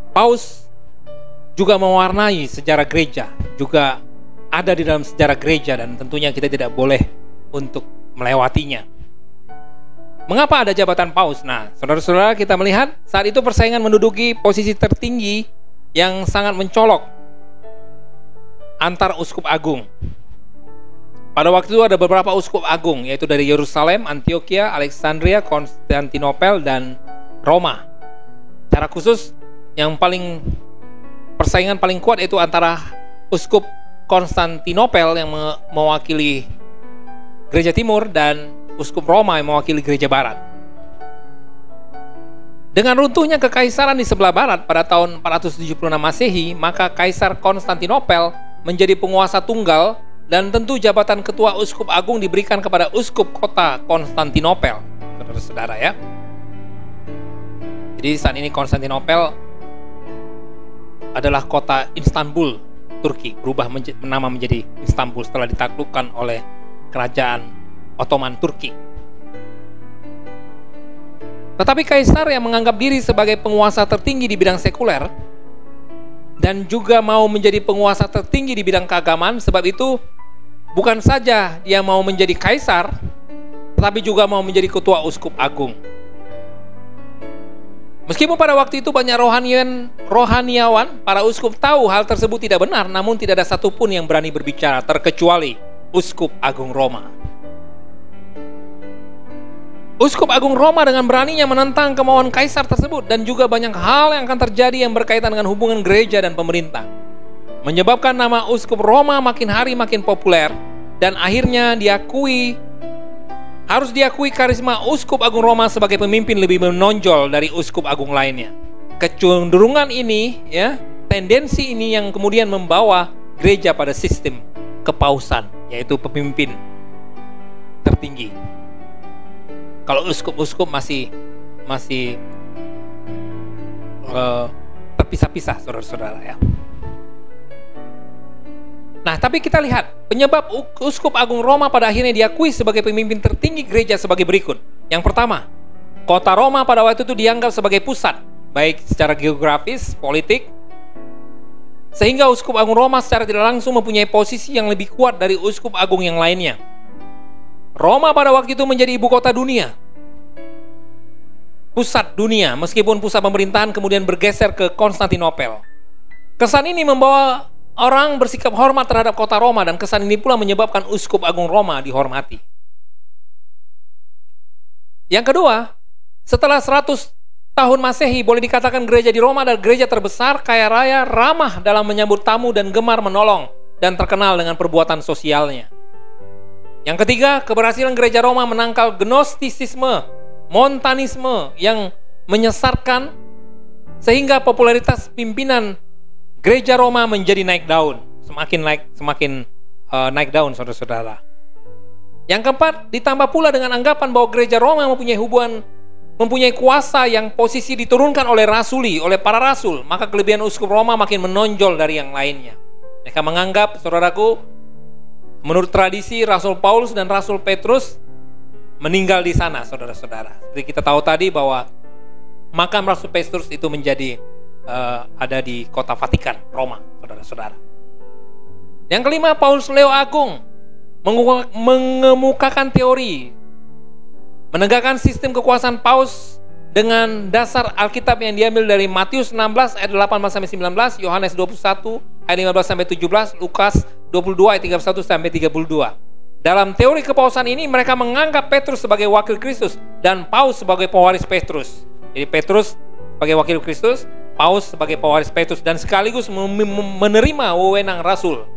paus juga mewarnai sejarah gereja, juga ada di dalam sejarah gereja, dan tentunya kita tidak boleh untuk melewatinya. Mengapa ada jabatan paus? Nah, saudara-saudara, kita melihat saat itu persaingan menduduki posisi tertinggi yang sangat mencolok antar uskup agung. Pada waktu itu ada beberapa uskup agung, yaitu dari Yerusalem, Antioquia, Alexandria, Konstantinopel, dan Roma. Secara khusus, yang persaingan paling kuat itu antara uskup Konstantinopel yang mewakili gereja timur dan uskup Roma yang mewakili gereja barat. Dengan runtuhnya kekaisaran di sebelah barat pada tahun 476 Masehi, maka Kaisar Konstantinopel menjadi penguasa tunggal, dan tentu jabatan ketua uskup agung diberikan kepada uskup kota Konstantinopel, saudara-saudara, ya. Jadi saat ini Konstantinopel adalah kota Istanbul, Turki, berubah nama menjadi Istanbul setelah ditaklukkan oleh kerajaan Ottoman Turki. Tetapi kaisar yang menganggap diri sebagai penguasa tertinggi di bidang sekuler dan juga mau menjadi penguasa tertinggi di bidang keagamaan, sebab itu bukan saja dia mau menjadi kaisar, tetapi juga mau menjadi ketua uskup agung. Meskipun pada waktu itu banyak rohaniawan, para uskup tahu hal tersebut tidak benar, namun tidak ada satupun yang berani berbicara, terkecuali uskup agung Roma. Uskup agung Roma dengan beraninya menentang kemauan kaisar tersebut, dan juga banyak hal yang akan terjadi yang berkaitan dengan hubungan gereja dan pemerintah, menyebabkan nama uskup Roma makin hari makin populer, dan akhirnya harus diakui karisma uskup agung Roma sebagai pemimpin lebih menonjol dari uskup agung lainnya. Kecenderungan ini, ya, tendensi ini yang kemudian membawa gereja pada sistem kepausan, yaitu pemimpin tertinggi. Kalau uskup-uskup masih terpisah-pisah, saudara-saudara, ya. Nah, tapi kita lihat penyebab uskup agung Roma pada akhirnya diakui sebagai pemimpin tertinggi gereja sebagai berikut. Yang pertama, kota Roma pada waktu itu dianggap sebagai pusat, baik secara geografis, politik, sehingga uskup agung Roma secara tidak langsung mempunyai posisi yang lebih kuat dari uskup agung yang lainnya. Roma pada waktu itu menjadi ibu kota dunia, pusat dunia, meskipun pusat pemerintahan kemudian bergeser ke Konstantinopel. Kesan ini membawa orang bersikap hormat terhadap kota Roma, dan kesan ini pula menyebabkan Uskup Agung Roma dihormati. Yang kedua, setelah 100 tahun Masehi, boleh dikatakan gereja di Roma adalah gereja terbesar, kaya raya, ramah dalam menyambut tamu, dan gemar menolong, dan terkenal dengan perbuatan sosialnya. Yang ketiga, keberhasilan gereja Roma menangkal gnostisisme, montanisme yang menyesatkan, sehingga popularitas pimpinan gereja Roma menjadi naik daun, semakin naik daun, saudara-saudara. Yang keempat, ditambah pula dengan anggapan bahwa gereja Roma mempunyai kuasa yang posisi diturunkan oleh para rasul, maka kelebihan uskup Roma makin menonjol dari yang lainnya. Mereka menganggap, saudaraku, menurut tradisi Rasul Paulus dan Rasul Petrus meninggal di sana, saudara-saudara. Seperti kita tahu tadi bahwa makam Rasul Petrus itu menjadi ada di kota Vatikan, Roma, saudara-saudara. Yang kelima, Paus Leo Agung mengemukakan teori, menegakkan sistem kekuasaan Paus dengan dasar Alkitab yang diambil dari Matius 16 ayat 18-19, Yohanes 21 ayat 15-17, Lukas 22 ayat 31-32. Dalam teori kepausan ini, mereka menganggap Petrus sebagai wakil Kristus dan Paus sebagai pewaris Petrus. Jadi Petrus sebagai wakil Kristus, Paus sebagai pewaris Petrus, dan sekaligus menerima wewenang rasul.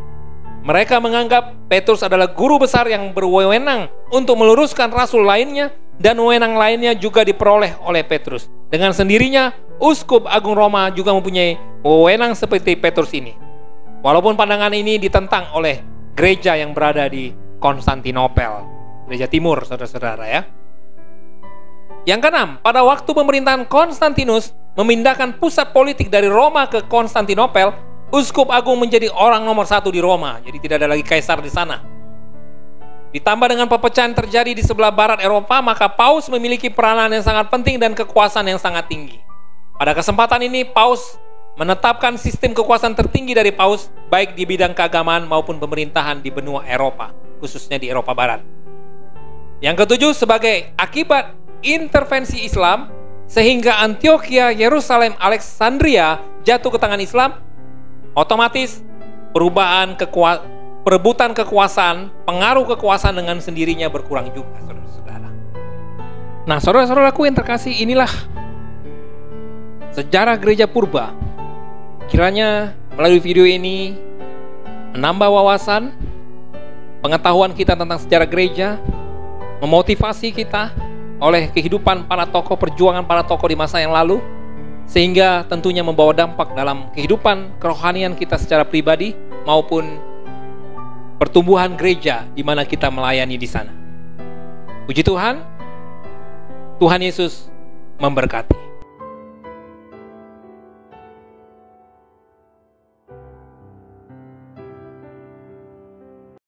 Mereka menganggap Petrus adalah guru besar yang berwenang untuk meluruskan rasul lainnya, dan wewenang lainnya juga diperoleh oleh Petrus. Dengan sendirinya, Uskup Agung Roma juga mempunyai wewenang seperti Petrus ini. Walaupun pandangan ini ditentang oleh gereja yang berada di Konstantinopel, gereja timur, saudara-saudara ya. Yang keenam, pada waktu pemerintahan Konstantinus memindahkan pusat politik dari Roma ke Konstantinopel, Uskup Agung menjadi orang nomor 1 di Roma. Jadi tidak ada lagi kaisar di sana. Ditambah dengan perpecahan terjadi di sebelah barat Eropa, maka Paus memiliki peranan yang sangat penting dan kekuasaan yang sangat tinggi. Pada kesempatan ini, Paus menetapkan sistem kekuasaan tertinggi dari Paus, baik di bidang keagamaan maupun pemerintahan di benua Eropa, khususnya di Eropa Barat. Yang ketujuh, sebagai akibat intervensi Islam, sehingga Antioquia, Yerusalem, Alexandria jatuh ke tangan Islam, otomatis perebutan kekuasaan, pengaruh kekuasaan dengan sendirinya berkurang juga, saudara-saudara. Nah, saudara-saudaraku yang terkasih, inilah sejarah gereja purba. Kiranya melalui video ini menambah wawasan, pengetahuan kita tentang sejarah gereja, memotivasi kita oleh kehidupan para tokoh, perjuangan para tokoh di masa yang lalu, sehingga tentunya membawa dampak dalam kehidupan kerohanian kita secara pribadi maupun pertumbuhan gereja di mana kita melayani di sana. Puji Tuhan, Tuhan Yesus memberkati.